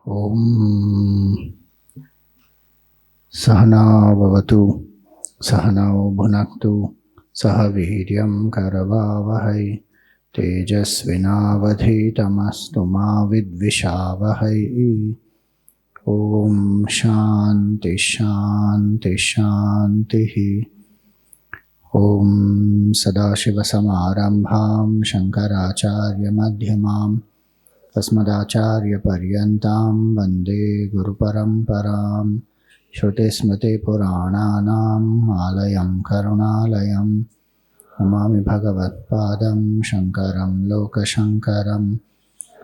ओम सहना भवतु सहनौ भुनक्तु सह वीर्यं करवावहै तेजस्विनावधीतमस्तु मा विद्विषावहै। ओम शांति शांति शांतिः। ओम सदाशिवसमारम्भां शङ्कराचार्यमध्यमाम् अस्मदाचार्यपर्यन्तां वन्दे गुरुपरम्परां। श्रुतिस्मृतिपुराणानाम् आलयं करुणालयं नमामि भगवत्पादं शङ्करं लोकशङ्करं।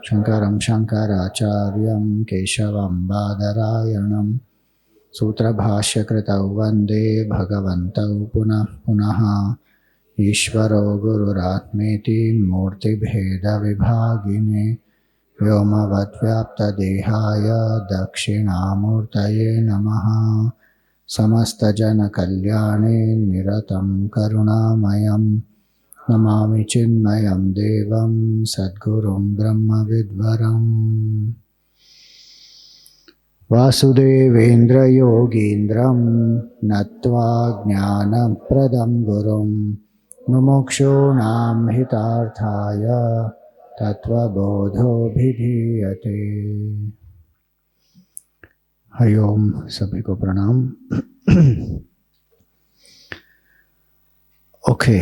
शङ्करं शङ्कराचार्यं केशवं बादरायणं सूत्रभाष्यकृतौ वन्दे भगवन्तौ पुनः पुनः। ईश्वरो गुरुरात्मेति मूर्तिभेदविभागिने व्योमवद्व्याप्तदेहाय दक्षिणामूर्तये नमः। समस्तजनकल्याणे निरतं करुणामयं नमामि चिन्मयं देवं सद्गुरुं ब्रह्मविद्वरम्। वासुदेवेन्द्रयोगीन्द्रं नत्वा ज्ञानप्रदं गुरुं मुमुक्षूणां हितार्थाय तत्वबोधोभिधीयते। हरिओम, सभी को प्रणाम। ओके,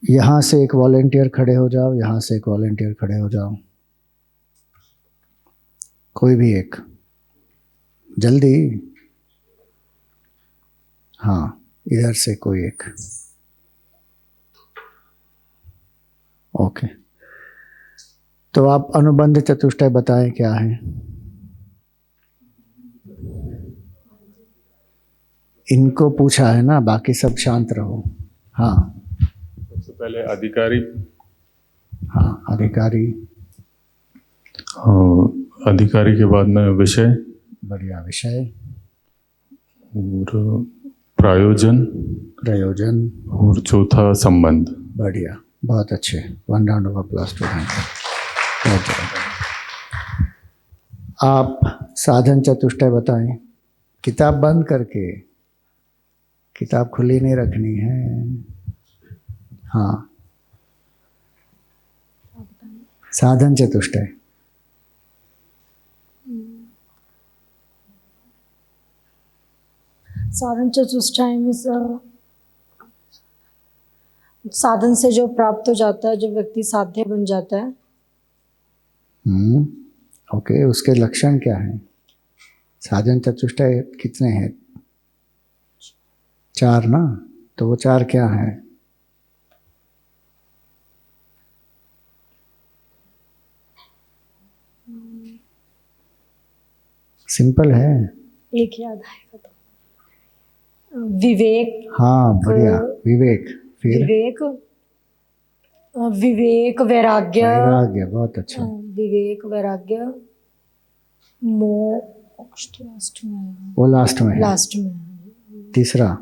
यहाँ से एक वॉलेंटियर खड़े हो जाओ, यहाँ से एक वॉलेंटियर खड़े हो जाओ, कोई भी एक, जल्दी। हाँ, इधर से कोई एक। ओके, तो आप अनुबंध चतुष्टय बताएं क्या है। इनको पूछा है ना, बाकी सब शांत रहो। हाँ, सबसे पहले अधिकारी। हाँ, अधिकारी। अधिकारी के बाद में विषय। बढ़िया, विषय। और प्रयोजन। प्रयोजन। और चौथा संबंध। बढ़िया, बहुत अच्छे। 1 round of applause to them. आप साधन चतुष्टय बताएं, किताब बंद करके। किताब खुली नहीं रखनी है। हाँ, साधन चतुष्टय। साधन चतुष्टय में साधन से जो प्राप्त हो जाता है, जो व्यक्ति साध्य बन जाता है। ओके, उसके लक्षण क्या हैं? साधन चतुष्टय कितने हैं? 4 ना, तो वो 4 क्या हैं? सिंपल है, एक याद आएगा तो विवेक। हाँ, बढ़िया, विवेक। फिर विवेक वैराग्य। वैराग्य, बहुत अच्छा। विवेक वैराग्य मोक्ष लास्ट में। वो लास्ट में है। लास्ट में। तीसरा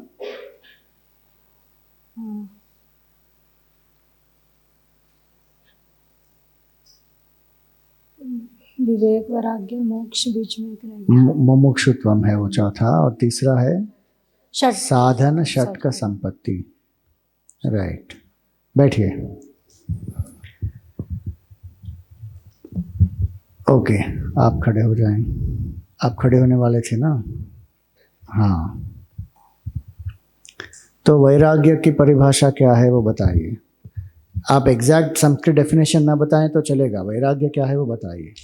विवेक वैराग्य मोक्ष बीच में मुमुक्षुत्वम है वो चौथा, और तीसरा है साधन षटक संपत्ति। राइट, बैठिए। ओके, आप खड़े हो जाएं। आप खड़े होने वाले थे ना? हाँ, तो वैराग्य की परिभाषा क्या है वो बताइए। आप एग्जैक्ट संस्कृत डेफिनेशन ना बताएं तो चलेगा। वैराग्य क्या है वो बताइए।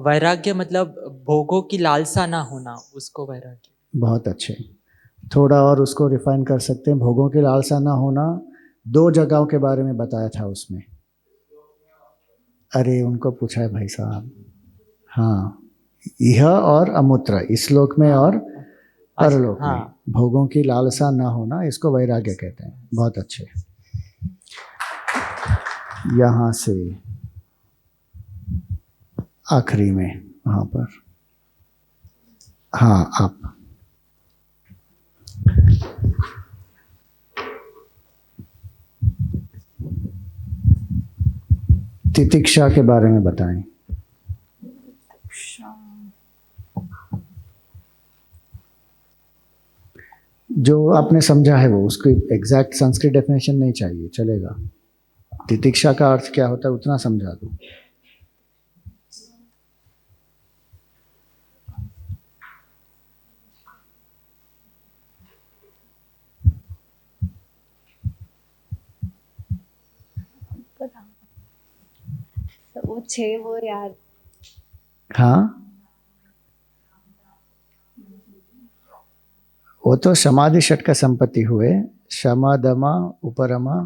वैराग्य मतलब भोगों की लालसा ना होना, उसको वैराग्य। बहुत अच्छे, थोड़ा और उसको रिफाइन कर सकते हैं। भोगों की लालसा ना होना 2 जगहों के बारे में बताया था उसमें। अरे उनको पूछा है भाई साहब। हाँ, यह और अमूत्र, इस लोक में और परलोक में भोगों की लालसा ना होना, इसको वैराग्य कहते हैं। बहुत अच्छे। यहाँ से आखिरी में वहाँ पर। हाँ, आप। तितिक्षा के बारे में बताएं। जो आपने समझा है वो, उसकी एग्जैक्ट संस्कृत डेफिनेशन नहीं चाहिए, चलेगा। तितिक्षा का अर्थ क्या होता है उतना समझा दो। वो छह वो यार, हाँ, वो तो समाधि षटक संपत्ति हुए। शमा, दमा, उपरमा,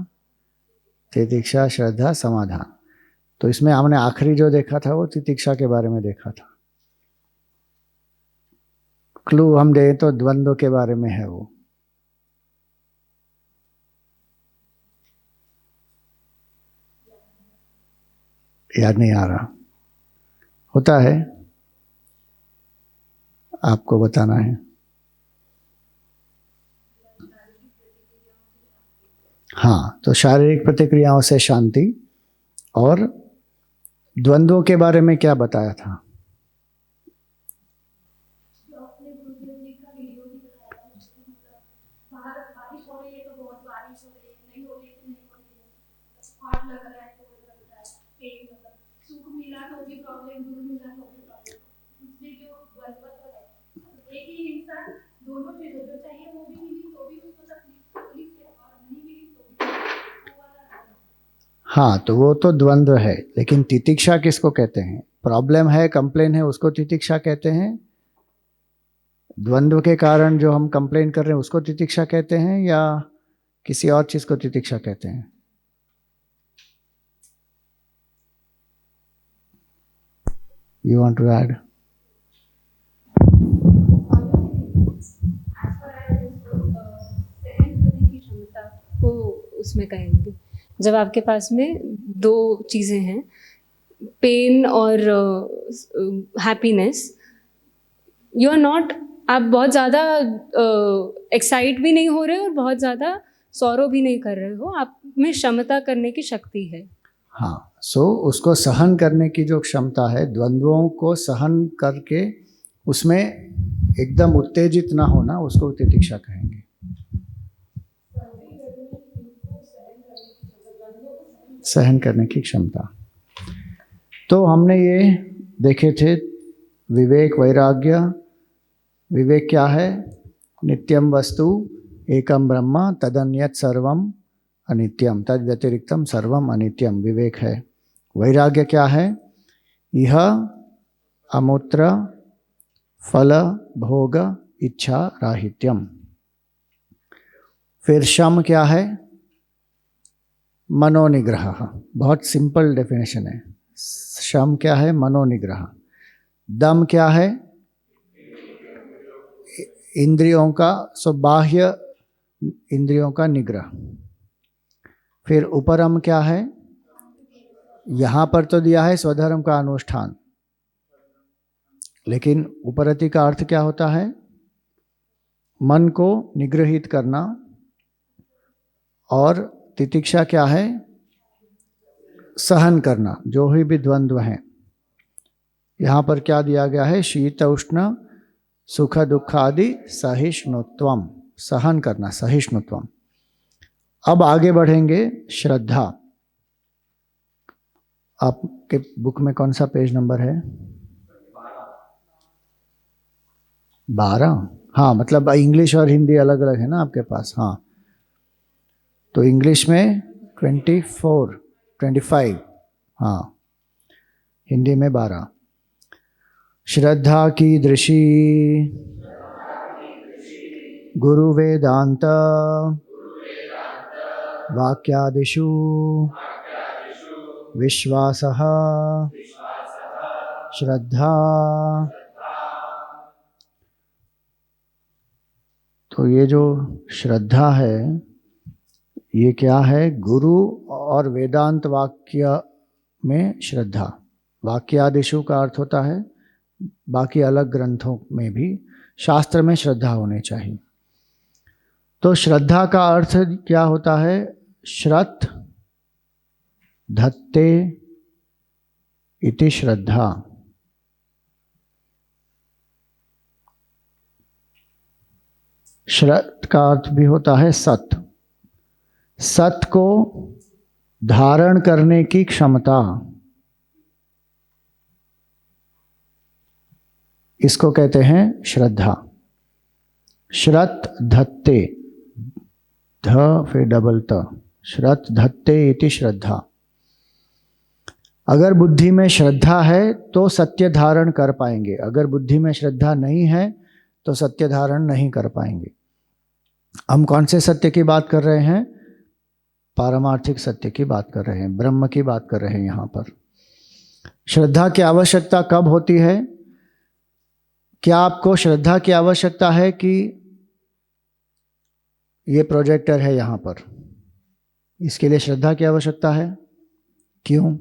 तितिक्षा, श्रद्धा, समाधान। तो इसमें हमने आखिरी जो देखा था वो तितिक्षा के बारे में देखा था। क्लू हम दे तो द्वंद्व के बारे में है वो। याद नहीं आ रहा, होता है, आपको बताना है। हाँ, तो शारीरिक प्रतिक्रियाओं से शांति। और द्वंद्वों के बारे में क्या बताया था? हाँ, तो वो तो द्वंद्व है, लेकिन तितिक्षा किसको कहते हैं? प्रॉब्लम है, कंप्लेन है, उसको तितिक्षा कहते हैं। द्वंद्व के कारण जो हम कंप्लेन कर रहे हैं उसको तितिक्षा कहते हैं, या किसी और चीज को तितिक्षा कहते हैं? You want to add? को उसमें कहेंगे जब आपके पास में दो चीज़ें हैं, पेन और हैप्पीनेस, यू आर नॉट, आप बहुत ज़्यादा एक्साइट भी नहीं हो रहे और बहुत ज़्यादा सौरो भी नहीं कर रहे हो, आप में क्षमता करने की शक्ति है। हाँ, उसको सहन करने की जो क्षमता है, द्वंद्वों को सहन करके उसमें एकदम उत्तेजित ना होना, उसको तितिक्षा कहेंगे। सहन करने की क्षमता। तो हमने ये देखे थे विवेक, वैराग्य। विवेक क्या है? नित्यम वस्तु एकम ब्रह्म तदन्यत सर्वम अनित्यम, तद व्यतिरिक्तम सर्वम अनित्यम, विवेक है। वैराग्य क्या है? यह अमूत्र फल भोग इच्छा राहित्यम। फिर शम क्या है? मनोनिग्रह। बहुत सिंपल डेफिनेशन है। शम क्या है? मनोनिग्रह। दम क्या है? इंद्रियों का, बाह्य इंद्रियों का निग्रह। फिर उपरम क्या है? यहाँ पर तो दिया है स्वधर्म का अनुष्ठान, लेकिन उपरति का अर्थ क्या होता है? मन को निग्रहित करना। और तितिक्षा क्या है? सहन करना, जो भी द्वंद्व हैं। यहाँ पर क्या दिया गया है? शीत उष्ण सुख दुख आदि सहिष्णुत्वम, सहन करना, सहिष्णुत्वम। अब आगे बढ़ेंगे। श्रद्धा। आपके बुक में कौन सा पेज नंबर है? 12। हाँ, मतलब इंग्लिश और हिंदी अलग अलग है ना आपके पास? हाँ, तो इंग्लिश में 24, 25, हाँ, हिंदी में 12। श्रद्धा की दृषि गुरु वेदांत वाक्यादिषु विश्वासः श्रद्धा। तो ये जो श्रद्धा है, ये क्या है? गुरु और वेदांत वाक्य में श्रद्धा। वाक्यादिषु का अर्थ होता है बाकी अलग ग्रंथों में भी शास्त्र में श्रद्धा होनी चाहिए। तो श्रद्धा का अर्थ क्या होता है? श्रत धत्ते इति श्रद्धा। श्रद्धा का अर्थ भी होता है सत। सत को धारण करने की क्षमता, इसको कहते हैं श्रद्धा। श्रत धत्ते, ध फिर डबल त, श्रत धत्ते इति श्रद्धा। अगर बुद्धि में श्रद्धा है तो सत्य धारण कर पाएंगे, अगर बुद्धि में श्रद्धा नहीं है तो सत्य धारण नहीं कर पाएंगे। हम कौन से सत्य की बात कर रहे हैं? पारमार्थिक सत्य की बात कर रहे हैं, ब्रह्म की बात कर रहे हैं। यहाँ पर श्रद्धा की आवश्यकता कब होती है? क्या आपको श्रद्धा की आवश्यकता है कि ये प्रोजेक्टर है यहाँ पर, इसके लिए श्रद्धा की आवश्यकता है? क्यों?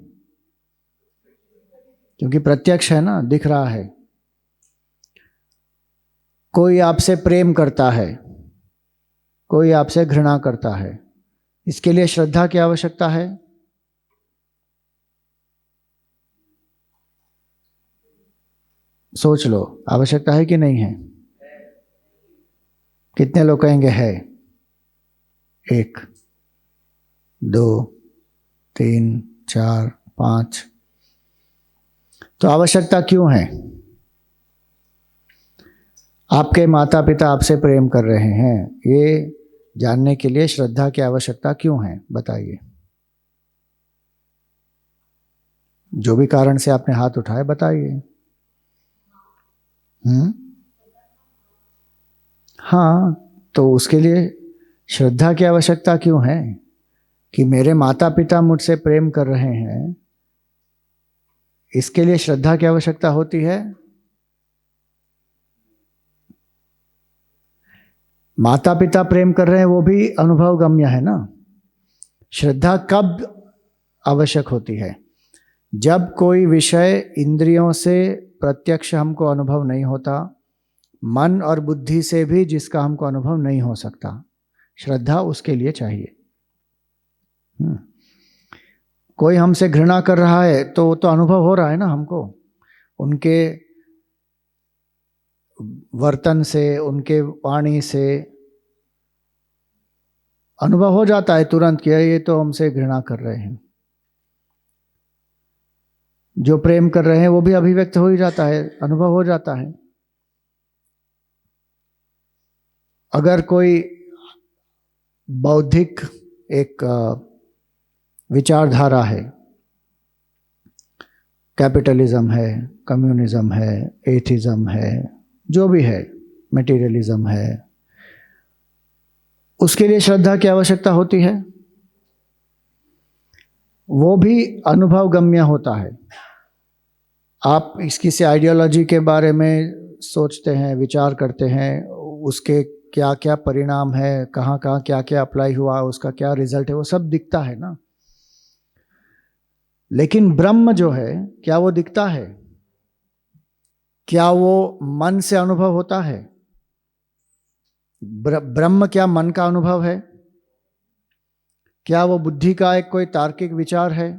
क्योंकि प्रत्यक्ष है ना, दिख रहा है। कोई आपसे प्रेम करता है, कोई आपसे घृणा करता है, इसके लिए श्रद्धा की आवश्यकता है? सोच लो, आवश्यकता है कि नहीं है? कितने लोग कहेंगे है? 1 2 3 4 5। तो आवश्यकता क्यों है? आपके माता पिता आपसे प्रेम कर रहे हैं, ये जानने के लिए श्रद्धा की आवश्यकता क्यों है? बताइए। जो भी कारण से आपने हाथ उठाए बताइए। हाँ, तो उसके लिए श्रद्धा की आवश्यकता क्यों है? कि मेरे माता पिता मुझसे प्रेम कर रहे हैं, इसके लिए श्रद्धा की आवश्यकता होती है। माता पिता प्रेम कर रहे हैं, वो भी अनुभव गम्य है ना। श्रद्धा कब आवश्यक होती है? जब कोई विषय इंद्रियों से प्रत्यक्ष हमको अनुभव नहीं होता, मन और बुद्धि से भी जिसका हमको अनुभव नहीं हो सकता, श्रद्धा उसके लिए चाहिए। कोई हमसे घृणा कर रहा है तो वो तो अनुभव हो रहा है ना हमको, उनके वर्तन से, उनके वाणी से अनुभव हो जाता है तुरंत कि ये तो हमसे घृणा कर रहे हैं। जो प्रेम कर रहे हैं वो भी अभिव्यक्त हो ही जाता है, अनुभव हो जाता है। अगर कोई बौद्धिक एक विचारधारा है, कैपिटलिज्म है, कम्युनिज्म है, एथिज्म है, जो भी है, मटेरियलिज्म है, उसके लिए श्रद्धा की आवश्यकता होती है। वो भी अनुभव गम्य होता है। आप इसकी से आइडियोलॉजी के बारे में सोचते हैं, विचार करते हैं, उसके क्या क्या परिणाम है, कहाँ कहाँ क्या क्या अप्लाई हुआ, उसका क्या रिजल्ट है, वो सब दिखता है ना। लेकिन ब्रह्म जो है, क्या वो दिखता है? क्या वो मन से अनुभव होता है? ब्रह्म क्या मन का अनुभव है? क्या वो बुद्धि का एक कोई तार्किक विचार है?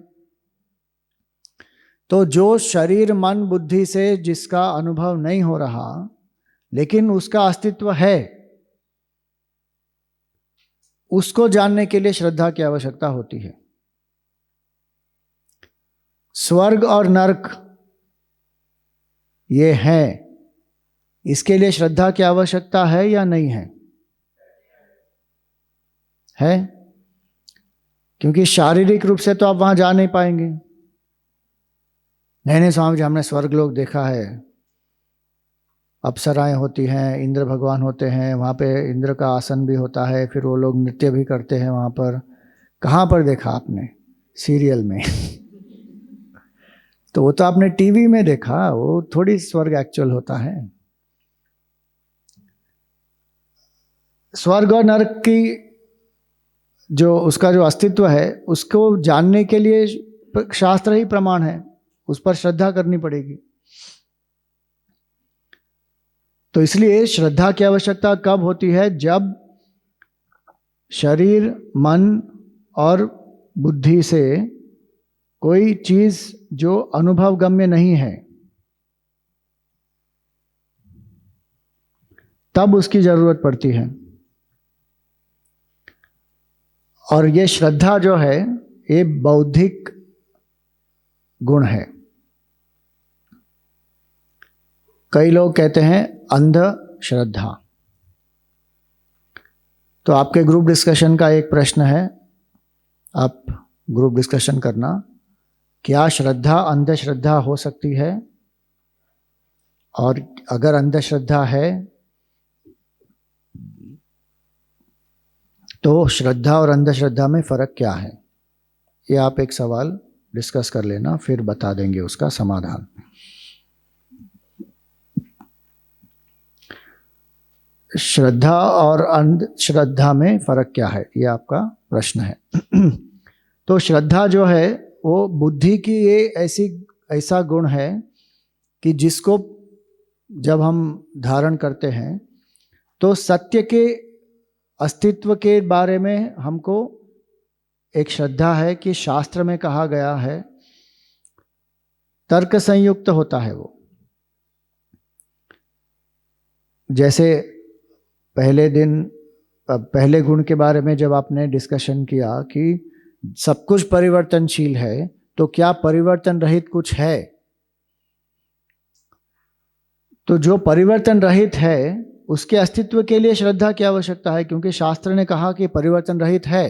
तो जो शरीर मन बुद्धि से जिसका अनुभव नहीं हो रहा लेकिन उसका अस्तित्व है, उसको जानने के लिए श्रद्धा की आवश्यकता होती है। स्वर्ग और नरक ये है, इसके लिए श्रद्धा की आवश्यकता है या नहीं है? है, क्योंकि शारीरिक रूप से तो आप वहां जा नहीं पाएंगे। नहीं स्वामी जी, हमने स्वर्ग लोग देखा है, अप्सराएं होती हैं, इंद्र भगवान होते हैं, वहाँ पे इंद्र का आसन भी होता है, फिर वो लोग नृत्य भी करते हैं वहाँ पर। कहाँ पर देखा आपने? सीरियल में। तो वो तो आपने टीवी में देखा, वो थोड़ी स्वर्ग एक्चुअल होता है। स्वर्ग और नरक की जो उसका जो अस्तित्व है, उसको जानने के लिए शास्त्र ही प्रमाण है, उस पर श्रद्धा करनी पड़ेगी। तो इसलिए श्रद्धा की आवश्यकता कब होती है? जब शरीर, मन और बुद्धि से कोई चीज जो अनुभव गम्य नहीं है तब उसकी जरूरत पड़ती है। और ये श्रद्धा जो है ये बौद्धिक गुण है। कई लोग कहते हैं अंध श्रद्धा। तो आपके ग्रुप डिस्कशन का एक प्रश्न है, आप ग्रुप डिस्कशन करना, क्या श्रद्धा अंधश्रद्धा हो सकती है, और अगर अंधश्रद्धा है तो श्रद्धा और अंधश्रद्धा में फर्क क्या है। ये आप एक सवाल डिस्कस कर लेना, फिर बता देंगे उसका समाधान। श्रद्धा और अंधश्रद्धा में फर्क क्या है, ये आपका प्रश्न है। तो श्रद्धा जो है वो बुद्धि की ये ऐसा गुण है कि जिसको जब हम धारण करते हैं तो सत्य के अस्तित्व के बारे में हमको एक श्रद्धा है कि शास्त्र में कहा गया है, तर्क संयुक्त होता है वो। जैसे पहले गुण के बारे में जब आपने डिस्कशन किया कि सब कुछ परिवर्तनशील है, तो क्या परिवर्तन रहित कुछ है? तो जो परिवर्तन रहित है उसके अस्तित्व के लिए श्रद्धा की आवश्यकता है, क्योंकि शास्त्र ने कहा कि परिवर्तन रहित है।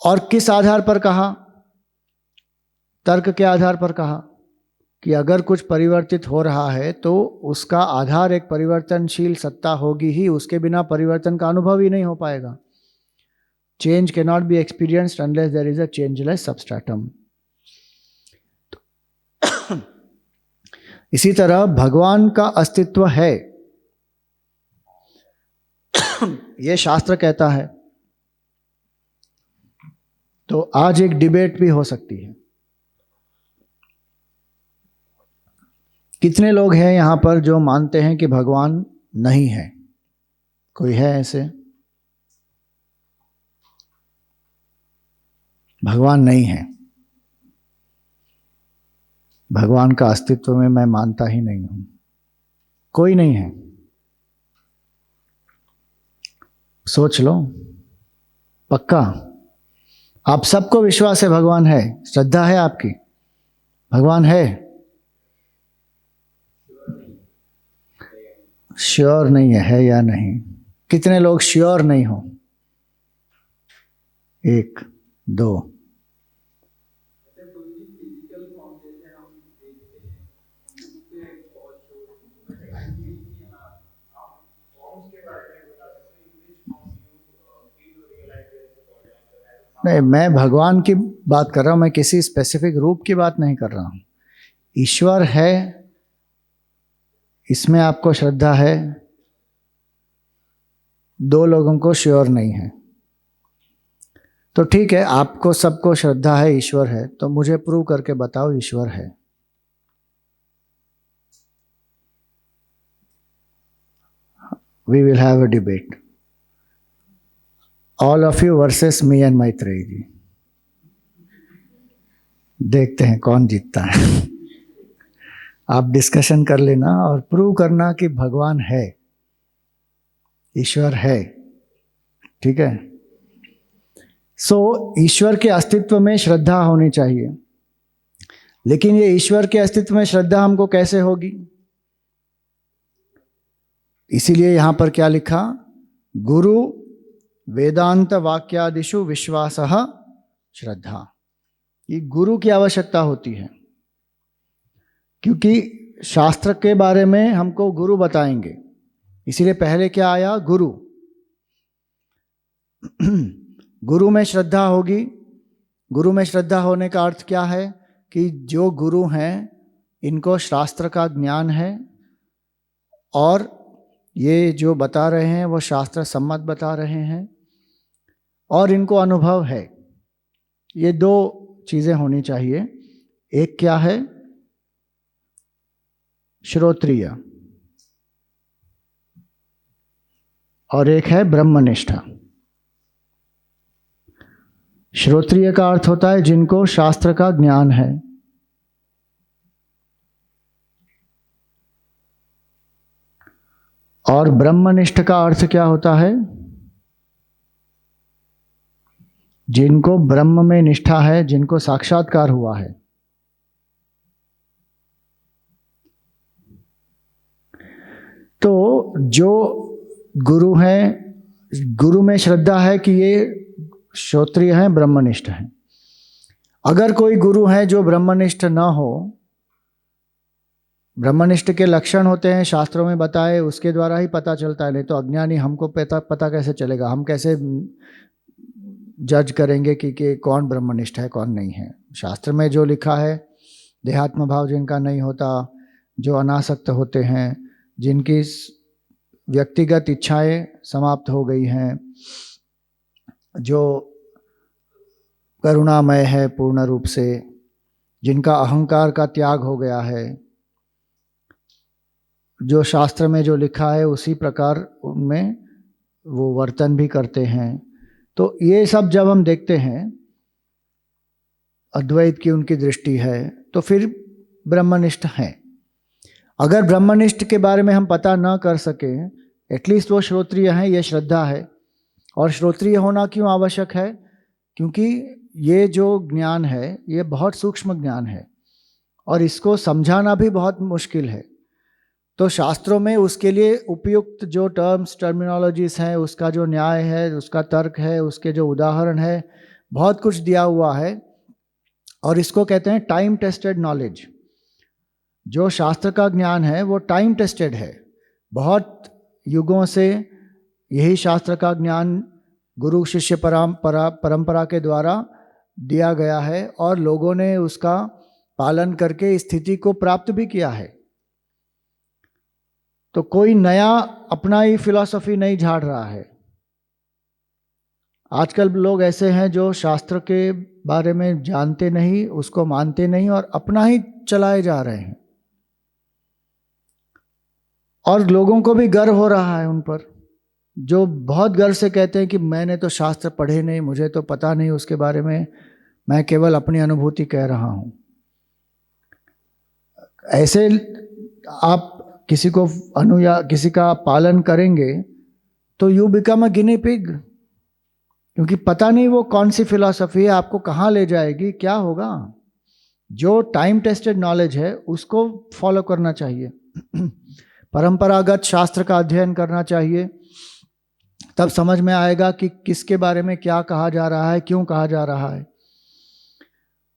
और किस आधार पर कहा? तर्क के आधार पर कहा कि अगर कुछ परिवर्तित हो रहा है तो उसका आधार एक परिवर्तनशील सत्ता होगी ही, उसके बिना परिवर्तन का अनुभव ही नहीं हो पाएगा। Change can not be experienced unless there is a changeless substratum. इसी तरह भगवान का अस्तित्व है, यह शास्त्र कहता है। तो आज एक डिबेट भी हो सकती है। कितने लोग हैं यहां पर जो मानते हैं कि भगवान नहीं है? कोई है ऐसे? भगवान नहीं है, भगवान का अस्तित्व में मैं मानता ही नहीं हूं। कोई नहीं है? सोच लो, पक्का आप सबको विश्वास है भगवान है, श्रद्धा है आपकी, भगवान है? श्योर नहीं है या नहीं? कितने लोग श्योर नहीं हो? 1 2 नहीं, मैं भगवान की बात कर रहा हूं, मैं किसी स्पेसिफिक रूप की बात नहीं कर रहा हूं। ईश्वर है, इसमें आपको श्रद्धा है। 2 लोगों को श्योर नहीं है। तो ठीक है, आपको सबको श्रद्धा है ईश्वर है, तो मुझे प्रूव करके बताओ ईश्वर है। We will have a debate. All of you versus me and Maitreyi ji. देखते हैं कौन जीतता है। आप डिस्कशन कर लेना और प्रूव करना कि भगवान है, ईश्वर है। ठीक है? ईश्वर के अस्तित्व में श्रद्धा होनी चाहिए। लेकिन ये ईश्वर के अस्तित्व में श्रद्धा हमको कैसे होगी? इसीलिए यहां पर क्या लिखा? गुरु वेदांत वाक्यादिषु विश्वासः श्रद्धा। ये गुरु की आवश्यकता होती है, क्योंकि शास्त्र के बारे में हमको गुरु बताएंगे। इसीलिए पहले क्या आया? गुरु। गुरु में श्रद्धा होगी। गुरु में श्रद्धा होने का अर्थ क्या है? कि जो गुरु हैं इनको शास्त्र का ज्ञान है और ये जो बता रहे हैं वो शास्त्र सम्मत बता रहे हैं और इनको अनुभव है। ये 2 चीजें होनी चाहिए। एक क्या है? श्रोत्रिय, और एक है ब्रह्मनिष्ठा। श्रोत्रिय का अर्थ होता है जिनको शास्त्र का ज्ञान है। और ब्रह्मनिष्ठ का अर्थ क्या होता है? जिनको ब्रह्म में निष्ठा है, जिनको साक्षात्कार हुआ है। तो जो गुरु हैं, गुरु में श्रद्धा है कि ये श्रोत्रिय हैं, ब्रह्मनिष्ठ हैं। अगर कोई गुरु है जो ब्रह्मनिष्ठ ना हो, ब्रह्मनिष्ठ के लक्षण होते हैं शास्त्रों में बताए, उसके द्वारा ही पता चलता है। नहीं तो अज्ञानी हमको पता कैसे चलेगा? हम कैसे जज करेंगे कि कौन ब्रह्मनिष्ठ है कौन नहीं है? शास्त्र में जो लिखा है, देहात्म भाव जिनका नहीं होता, जो अनासक्त होते हैं, जिनकी व्यक्तिगत इच्छाएं समाप्त हो गई हैं, जो करुणामय है पूर्ण रूप से, जिनका अहंकार का त्याग हो गया है, जो शास्त्र में जो लिखा है उसी प्रकार उनमें वो वर्तन भी करते हैं। तो ये सब जब हम देखते हैं, अद्वैत की उनकी दृष्टि है, तो फिर ब्रह्मनिष्ठ हैं। अगर ब्रह्मनिष्ठ के बारे में हम पता ना कर सके, एटलीस्ट वो श्रोत्रिय हैं, ये श्रद्धा है। और श्रोत्रिय होना क्यों आवश्यक है? क्योंकि ये जो ज्ञान है ये बहुत सूक्ष्म ज्ञान है और इसको समझाना भी बहुत मुश्किल है। तो शास्त्रों में उसके लिए उपयुक्त जो टर्मिनोलॉजीज हैं, उसका जो न्याय है, उसका तर्क है, उसके जो उदाहरण है, बहुत कुछ दिया हुआ है। और इसको कहते हैं टाइम टेस्टेड नॉलेज। जो शास्त्र का ज्ञान है वो टाइम टेस्टेड है। बहुत युगों से यही शास्त्र का ज्ञान गुरु शिष्य परंपरा के द्वारा दिया गया है और लोगों ने उसका पालन करके स्थिति को प्राप्त भी किया है। तो कोई नया अपना ही फिलॉसफी नहीं झाड़ रहा है। आजकल लोग ऐसे हैं जो शास्त्र के बारे में जानते नहीं, उसको मानते नहीं और अपना ही चलाए जा रहे हैं। और लोगों को भी गर्व हो रहा है उन पर, जो बहुत गर्व से कहते हैं कि मैंने तो शास्त्र पढ़े नहीं, मुझे तो पता नहीं उसके बारे में, मैं केवल अपनी अनुभूति कह रहा हूं। ऐसे आप किसी को किसी का पालन करेंगे तो you become a guinea pig, क्योंकि पता नहीं वो कौन सी फिलॉसफी है, आपको कहाँ ले जाएगी, क्या होगा। जो टाइम टेस्टेड नॉलेज है उसको फॉलो करना चाहिए। परंपरागत शास्त्र का अध्ययन करना चाहिए, तब समझ में आएगा कि किसके बारे में क्या कहा जा रहा है, क्यों कहा जा रहा है।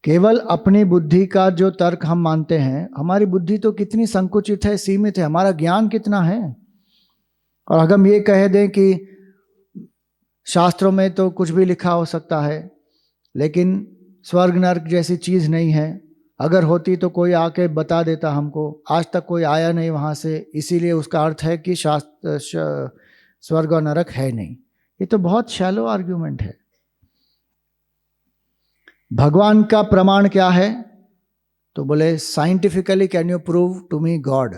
केवल अपनी बुद्धि का जो तर्क हम मानते हैं, हमारी बुद्धि तो कितनी संकुचित है, सीमित है, हमारा ज्ञान कितना है। और अगर हम ये कह दें कि शास्त्रों में तो कुछ भी लिखा हो सकता है, लेकिन स्वर्ग नर्क जैसी चीज़ नहीं है, अगर होती तो कोई आके बता देता हमको, आज तक कोई आया नहीं वहाँ से, इसीलिए उसका अर्थ है कि स्वर्ग और नरक है नहीं। ये तो बहुत शैलो आर्ग्यूमेंट है। भगवान का प्रमाण क्या है? तो बोले scientifically can you prove to me God.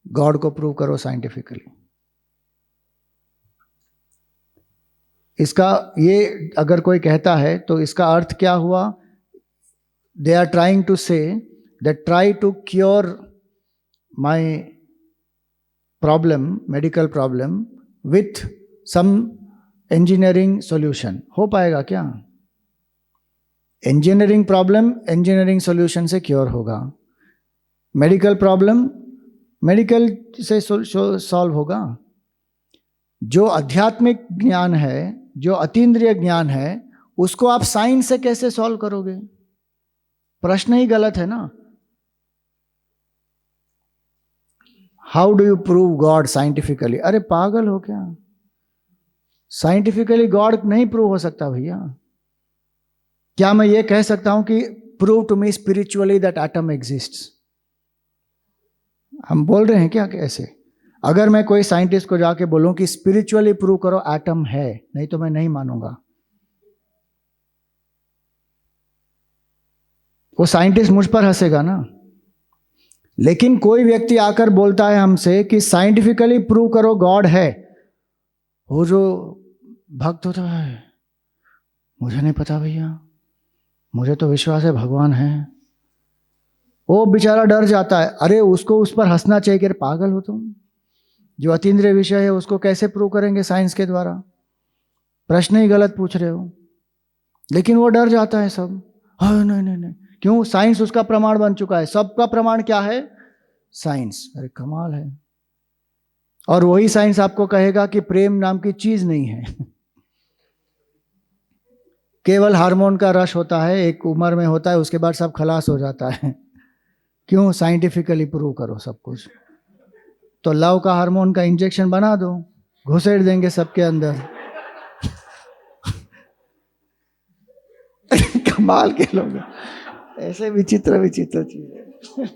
God को प्रूव करो साइंटिफिकली। इसका ये अगर कोई कहता है तो इसका अर्थ क्या हुआ? They are trying to say that try to cure my problem, medical problem, with some engineering solution. हो पाएगा क्या? इंजीनियरिंग प्रॉब्लम इंजीनियरिंग सॉल्यूशन से क्योर होगा, मेडिकल प्रॉब्लम मेडिकल से सॉल्व होगा। जो आध्यात्मिक ज्ञान है, जो अतीन्द्रिय ज्ञान है, उसको आप साइंस से कैसे सॉल्व करोगे? प्रश्न ही गलत है ना। How do you prove God scientifically? अरे पागल हो क्या? साइंटिफिकली गॉड नहीं प्रूव हो सकता भैया। क्या मैं ये कह सकता हूं कि prove to me spiritually that atom exists? हम बोल रहे हैं क्या कैसे? अगर मैं कोई साइंटिस्ट को जाके बोलूं कि स्पिरिचुअली प्रूव करो एटम है, नहीं तो मैं नहीं मानूंगा। वो साइंटिस्ट मुझ पर हंसेगा ना। लेकिन कोई व्यक्ति आकर बोलता है हमसे कि साइंटिफिकली प्रूव करो गॉड है, वो जो भक्त होता है मुझे नहीं पता भैया, मुझे तो विश्वास है भगवान है। वो बेचारा डर जाता है। अरे उसको उस पर हंसना चाहिए कि अरे पागल हो तुम, जो अतीन्द्रिय विषय है उसको कैसे प्रूव करेंगे साइंस के द्वारा, प्रश्न ही गलत पूछ रहे हो। लेकिन वो डर जाता है सब, हाँ नहीं नहीं नहीं, क्यों? साइंस उसका प्रमाण बन चुका है। सबका प्रमाण क्या है? साइंस। अरे कमाल है। और वही साइंस आपको कहेगा कि प्रेम नाम की चीज नहीं है, केवल हार्मोन का रश होता है, एक उम्र में होता है, उसके बाद सब खलास हो जाता है। क्यों? साइंटिफिकली प्रूव करो सब कुछ। तो लव का हार्मोन का इंजेक्शन बना दो, घुसेड़ देंगे सबके अंदर। कमाल के लोग, ऐसे विचित्र विचित्र चीजें।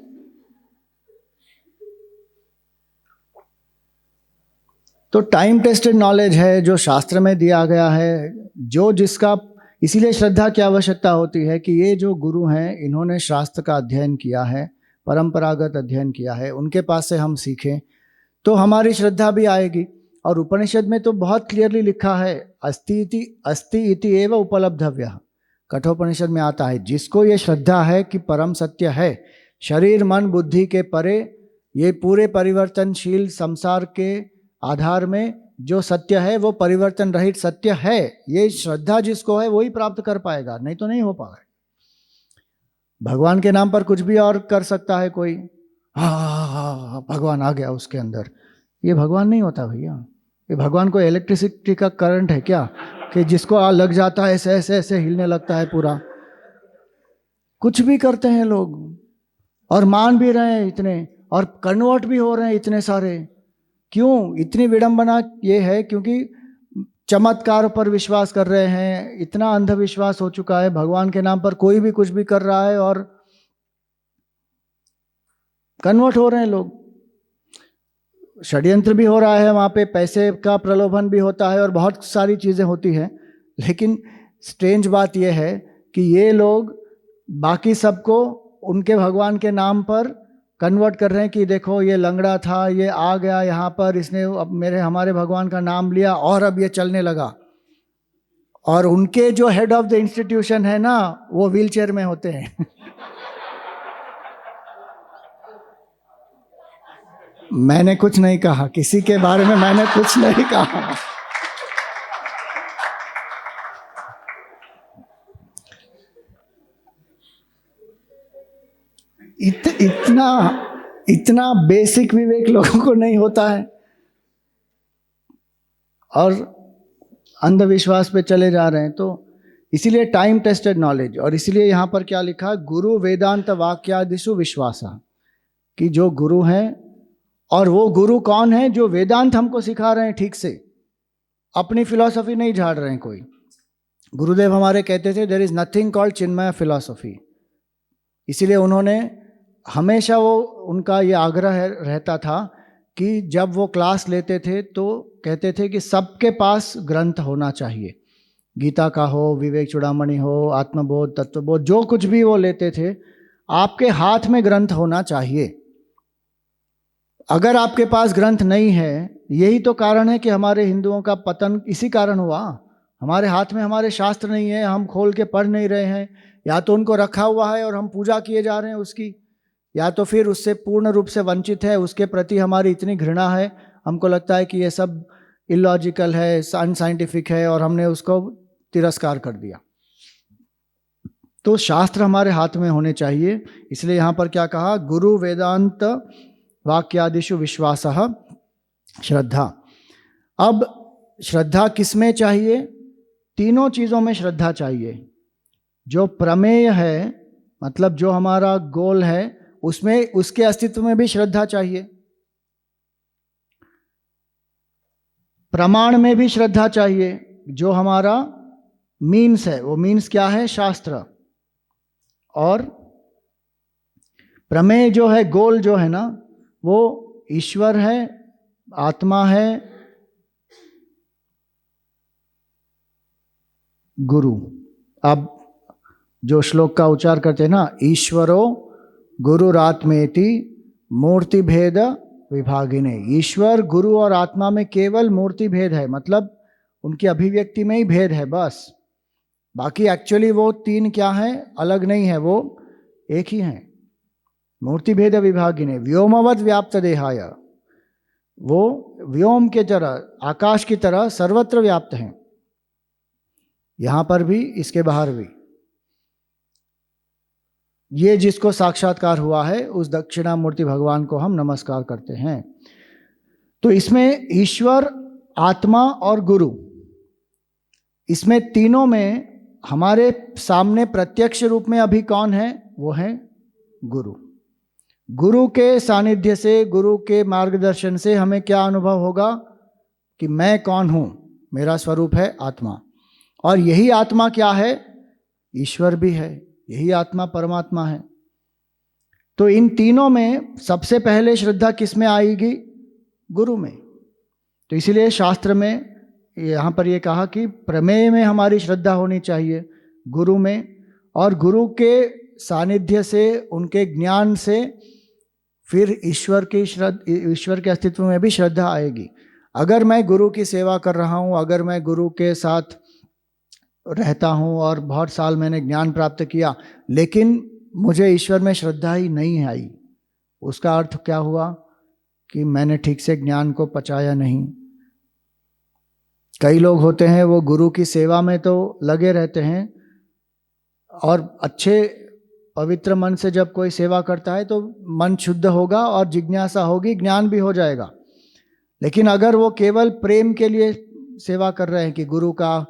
तो टाइम टेस्टेड नॉलेज है जो शास्त्र में दिया गया है, जो जिसका, इसीलिए श्रद्धा की आवश्यकता होती है कि ये जो गुरु हैं इन्होंने शास्त्र का अध्ययन किया है, परंपरागत अध्ययन किया है, उनके पास से हम सीखें तो हमारी श्रद्धा भी आएगी। और उपनिषद में तो बहुत क्लियरली लिखा है, अस्ति इति एव उपलब्धव्यः। कठोपनिषद में आता है, जिसको ये श्रद्धा है कि परम सत्य है, शरीर मन बुद्धि के परे, ये पूरे परिवर्तनशील संसार के आधार में जो सत्य है वो परिवर्तन रहित सत्य है, ये श्रद्धा जिसको है वही प्राप्त कर पाएगा, नहीं तो नहीं हो पाएगा। भगवान के नाम पर कुछ भी और कर सकता है कोई, हाँ भगवान आ गया उसके अंदर, ये भगवान नहीं होता भैया। ये भगवान को इलेक्ट्रिसिटी का करंट है क्या, कि जिसको लग जाता है ऐसे ऐसे ऐसे हिलने लगता है पूरा। कुछ भी करते हैं लोग और मान भी रहे हैं इतने, और कन्वर्ट भी हो रहे हैं इतने सारे। क्यों? इतनी विडंबना ये है क्योंकि चमत्कार पर विश्वास कर रहे हैं, इतना अंधविश्वास हो चुका है, भगवान के नाम पर कोई भी कुछ भी कर रहा है और कन्वर्ट हो रहे हैं लोग। षड्यंत्र भी हो रहा है वहाँ पे, पैसे का प्रलोभन भी होता है और बहुत सारी चीज़ें होती हैं। लेकिन स्ट्रेंज बात यह है कि ये लोग बाकी सबको उनके भगवान के नाम पर कन्वर्ट कर रहे हैं कि देखो ये लंगड़ा था, ये आ गया यहाँ पर, इसने अब हमारे भगवान का नाम लिया और अब ये चलने लगा। और उनके जो हेड ऑफ द इंस्टीट्यूशन है ना, वो व्हीलचेयर में होते हैं। मैंने कुछ नहीं कहा, किसी के बारे में मैंने कुछ नहीं कहा। इतना बेसिक विवेक लोगों को नहीं होता है और अंधविश्वास पे चले जा रहे हैं। तो इसीलिए टाइम टेस्टेड नॉलेज, और इसीलिए यहाँ पर क्या लिखा, गुरु वेदांत वाक्यादिषु विश्वासा, कि जो गुरु हैं, और वो गुरु कौन है? जो वेदांत हमको सिखा रहे हैं ठीक से, अपनी फिलॉसफी नहीं झाड़ रहे हैं कोई। गुरुदेव हमारे कहते थे there is nothing called Chinmaya philosophy. इसीलिए उन्होंने हमेशा, वो उनका ये आग्रह रहता था कि जब वो क्लास लेते थे तो कहते थे कि सबके पास ग्रंथ होना चाहिए, गीता का हो, विवेक चूड़ामणि हो, आत्मबोध, तत्वबोध, जो कुछ भी वो लेते थे, आपके हाथ में ग्रंथ होना चाहिए। अगर आपके पास ग्रंथ नहीं है, यही तो कारण है कि हमारे हिंदुओं का पतन इसी कारण हुआ। हमारे हाथ में हमारे शास्त्र नहीं है, हम खोल के पढ़ नहीं रहे हैं, या तो उनको रखा हुआ है और हम पूजा किए जा रहे हैं उसकी, या तो फिर उससे पूर्ण रूप से वंचित है, उसके प्रति हमारी इतनी घृणा है, हमको लगता है कि ये सब इलॉजिकल है, अनसाइंटिफिक है, और हमने उसको तिरस्कार कर दिया। तो शास्त्र हमारे हाथ में होने चाहिए। इसलिए यहाँ पर क्या कहा, गुरु वेदांत वाक्यादिषु विश्वासः श्रद्धा। अब श्रद्धा किसमें चाहिए? तीनों चीज़ों में श्रद्धा चाहिए। जो प्रमेय है, मतलब जो हमारा गोल है, उसमें, उसके अस्तित्व में भी श्रद्धा चाहिए। प्रमाण में भी श्रद्धा चाहिए। जो हमारा मीन्स है, वो मीन्स क्या है? शास्त्र। और प्रमेय जो है, गोल जो है ना, वो ईश्वर है, आत्मा है, गुरु। अब जो श्लोक का उच्चार करते हैं ना, ईश्वरो गुरुरात्मेति मूर्ति भेद विभागिने। ईश्वर, गुरु और आत्मा में केवल मूर्ति भेद है, मतलब उनकी अभिव्यक्ति में ही भेद है बस। बाकी एक्चुअली वो तीन क्या हैं, अलग नहीं है, वो एक ही हैं। मूर्ति भेद विभागिने व्योमवद व्याप्त देहाय, वो व्योम के तरह, आकाश की तरह सर्वत्र व्याप्त हैं, यहां पर भी इसके बाहर भी। ये जिसको साक्षात्कार हुआ है उस दक्षिणामूर्ति भगवान को हम नमस्कार करते हैं। तो इसमें ईश्वर, आत्मा और गुरु, इसमें तीनों में हमारे सामने प्रत्यक्ष रूप में अभी कौन है, वो है गुरु। गुरु के सानिध्य से, गुरु के मार्गदर्शन से हमें क्या अनुभव होगा कि मैं कौन हूं, मेरा स्वरूप है आत्मा, और यही आत्मा क्या है, ईश्वर भी है, यही आत्मा परमात्मा है। तो इन तीनों में सबसे पहले श्रद्धा किस में आएगी, गुरु में। तो इसीलिए शास्त्र में यहाँ पर ये कहा कि प्रमेय में हमारी श्रद्धा होनी चाहिए, गुरु में, और गुरु के सानिध्य से, उनके ज्ञान से फिर ईश्वर के अस्तित्व में भी श्रद्धा आएगी। अगर मैं गुरु की सेवा कर रहा हूँ, अगर मैं गुरु के साथ रहता हूँ और बहुत साल मैंने ज्ञान प्राप्त किया, लेकिन मुझे ईश्वर में श्रद्धा ही नहीं आई, उसका अर्थ क्या हुआ कि मैंने ठीक से ज्ञान को पचाया नहीं। कई लोग होते हैं वो गुरु की सेवा में तो लगे रहते हैं, और अच्छे पवित्र मन से जब कोई सेवा करता है तो मन शुद्ध होगा और जिज्ञासा होगी, ज्ञान भी हो जाएगा। लेकिन अगर वो केवल प्रेम के लिए सेवा कर रहे हैं कि गुरु का,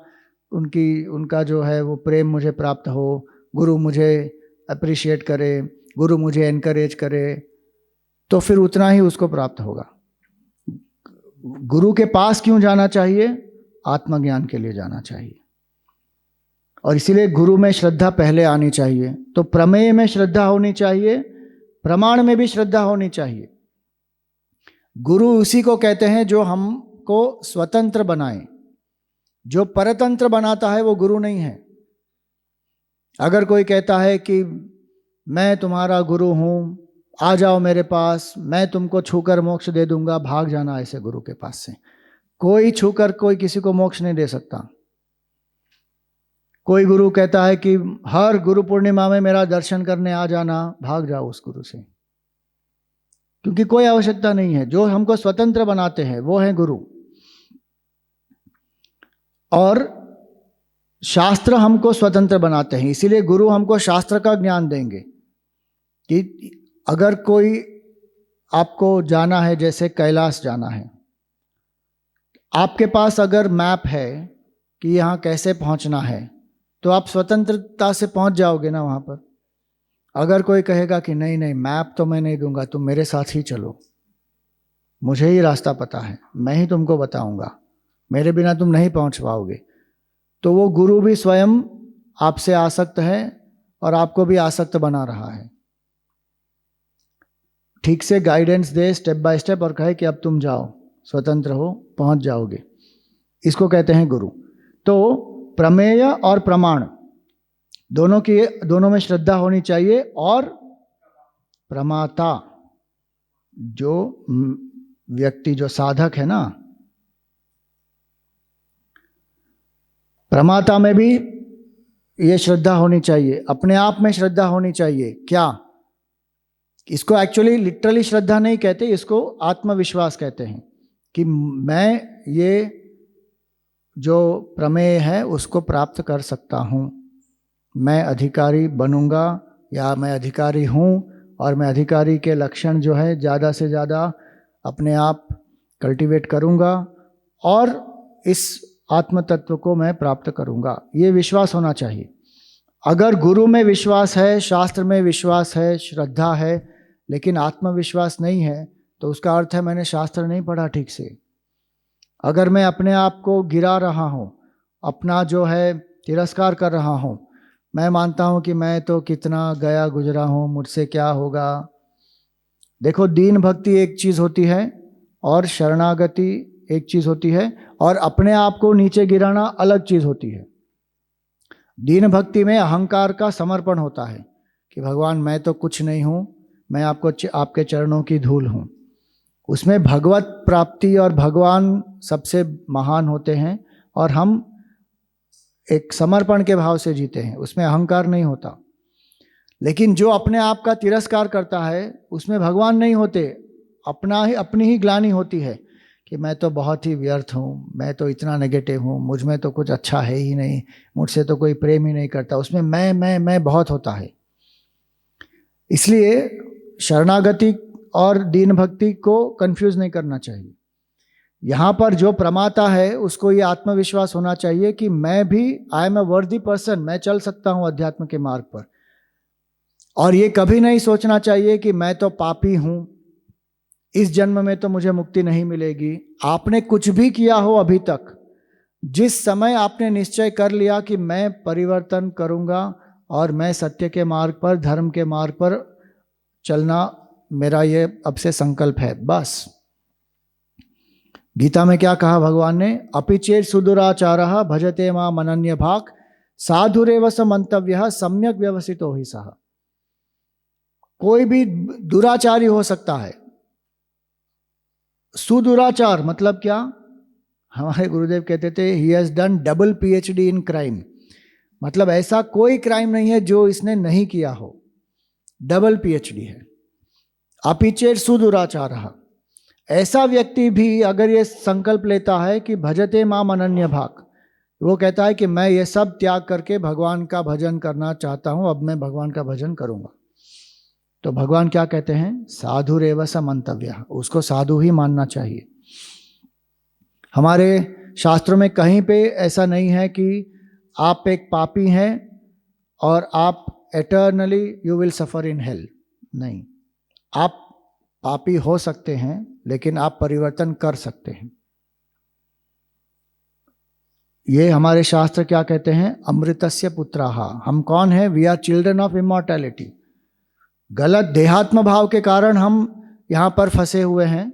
उनका जो है वो प्रेम मुझे प्राप्त हो, गुरु मुझे अप्रिशिएट करे, गुरु मुझे एनकरेज करे, तो फिर उतना ही उसको प्राप्त होगा। गुरु के पास क्यों जाना चाहिए, आत्मज्ञान के लिए जाना चाहिए, और इसीलिए गुरु में श्रद्धा पहले आनी चाहिए। तो प्रमेय में श्रद्धा होनी चाहिए, प्रमाण में भी श्रद्धा होनी चाहिए। गुरु उसी को कहते हैं जो हमको स्वतंत्र बनाए, जो परतंत्र बनाता है वो गुरु नहीं है। अगर कोई कहता है कि मैं तुम्हारा गुरु हूँ, आ जाओ मेरे पास, मैं तुमको छूकर मोक्ष दे दूंगा, भाग जाना ऐसे गुरु के पास से। कोई छूकर कोई किसी को मोक्ष नहीं दे सकता। कोई गुरु कहता है कि हर गुरु पूर्णिमा में मेरा दर्शन करने आ जाना, भाग जाओ उस गुरु से, क्योंकि कोई आवश्यकता नहीं है। जो हमको स्वतंत्र बनाते हैं वो है गुरु। और शास्त्र हमको स्वतंत्र बनाते हैं, इसीलिए गुरु हमको शास्त्र का ज्ञान देंगे। कि अगर कोई आपको जाना है, जैसे कैलाश जाना है, आपके पास अगर मैप है कि यहाँ कैसे पहुँचना है, तो आप स्वतंत्रता से पहुँच जाओगे ना वहाँ पर। अगर कोई कहेगा कि नहीं नहीं मैप तो मैं नहीं दूंगा, तुम मेरे साथ ही चलो, मुझे ही रास्ता पता है, मैं ही तुमको बताऊंगा, मेरे बिना तुम नहीं पहुँच पाओगे, तो वो गुरु भी स्वयं आपसे आसक्त है और आपको भी आसक्त बना रहा है। ठीक से guidance they step by step और कहे कि अब तुम जाओ, स्वतंत्र हो, पहुंच जाओगे, इसको कहते हैं गुरु। तो प्रमेय और प्रमाण दोनों में श्रद्धा होनी चाहिए। और प्रमाता, जो व्यक्ति, जो साधक है ना, प्रमाता में भी ये श्रद्धा होनी चाहिए, अपने आप में श्रद्धा होनी चाहिए। क्या, इसको एक्चुअली लिटरली श्रद्धा नहीं कहते, इसको आत्मविश्वास कहते हैं कि मैं ये जो प्रमेय है उसको प्राप्त कर सकता हूँ, मैं अधिकारी बनूंगा, या मैं अधिकारी हूँ, और मैं अधिकारी के लक्षण जो है ज़्यादा से ज़्यादा अपने आप कल्टीवेट करूँगा और इस आत्म तत्व को मैं प्राप्त करूँगा। ये विश्वास होना चाहिए। अगर गुरु में विश्वास है, शास्त्र में विश्वास है, श्रद्धा है, लेकिन आत्मविश्वास नहीं है, तो उसका अर्थ है मैंने शास्त्र नहीं पढ़ा ठीक से। अगर मैं अपने आप को गिरा रहा हूँ, अपना जो है तिरस्कार कर रहा हूँ, मैं मानता हूँ कि मैं तो कितना गया गुजरा हूँ, मुझसे क्या होगा। देखो, दीन भक्ति एक चीज़ होती है और शरणागति एक चीज़ होती है, और अपने आप को नीचे गिराना अलग चीज़ होती है। दीन भक्ति में अहंकार का समर्पण होता है कि भगवान मैं तो कुछ नहीं हूँ, मैं आपके चरणों की धूल हूँ। उसमें भगवत प्राप्ति और भगवान सबसे महान होते हैं, और हम एक समर्पण के भाव से जीते हैं, उसमें अहंकार नहीं होता। लेकिन जो अपने आप का तिरस्कार करता है उसमें भगवान नहीं होते, अपनी ही ग्लानि होती है कि मैं तो बहुत ही व्यर्थ हूँ, मैं तो इतना नेगेटिव हूँ, मुझ में तो कुछ अच्छा है ही नहीं, मुझसे तो कोई प्रेम ही नहीं करता। उसमें मैं बहुत होता है। इसलिए शरणागति और दीन भक्ति को कंफ्यूज नहीं करना चाहिए। यहाँ पर जो प्रमाता है उसको ये आत्मविश्वास होना चाहिए कि मैं भी आई एम अ वर्दी पर्सन, मैं चल सकता हूँ अध्यात्म के मार्ग पर। और ये कभी नहीं सोचना चाहिए कि मैं तो पापी हूँ, इस जन्म में तो मुझे मुक्ति नहीं मिलेगी। आपने कुछ भी किया हो अभी तक, जिस समय आपने निश्चय कर लिया कि मैं परिवर्तन करूँगा और मैं सत्य के मार्ग पर, धर्म के मार्ग पर चलना मेरा ये अब से संकल्प है, बस। गीता में क्या कहा भगवान ने? अपि चेत् सुदुराचारः भजते माम् अनन्य भाक् साधुरेव स मंतव्यः सम्यक व्यवसितो हि सः। कोई भी दुराचारी हो सकता है। सुदुराचार मतलब क्या? हमारे गुरुदेव कहते थे he has done double PhD in crime. मतलब ऐसा कोई क्राइम नहीं है जो इसने नहीं किया हो, डबल PhD है। अपि चेत् सुदुराचारः, ऐसा व्यक्ति भी अगर ये संकल्प लेता है कि भजते माम अनन्य भाक्, वो कहता है कि मैं ये सब त्याग करके भगवान का भजन करना चाहता हूँ, अब मैं भगवान का भजन करूँगा, तो भगवान क्या कहते हैं? साधुरेव स मंतव्यः, उसको साधु ही मानना चाहिए। हमारे शास्त्रों में कहीं पे ऐसा नहीं है कि आप एक पापी हैं और आप eternally you will suffer in hell. नहीं, आप पापी हो सकते हैं लेकिन आप परिवर्तन कर सकते हैं। ये हमारे शास्त्र क्या कहते हैं? अमृतस्य पुत्राः। हम कौन हैं? We are children of immortality. गलत देहात्म भाव के कारण हम यहाँ पर फंसे हुए हैं,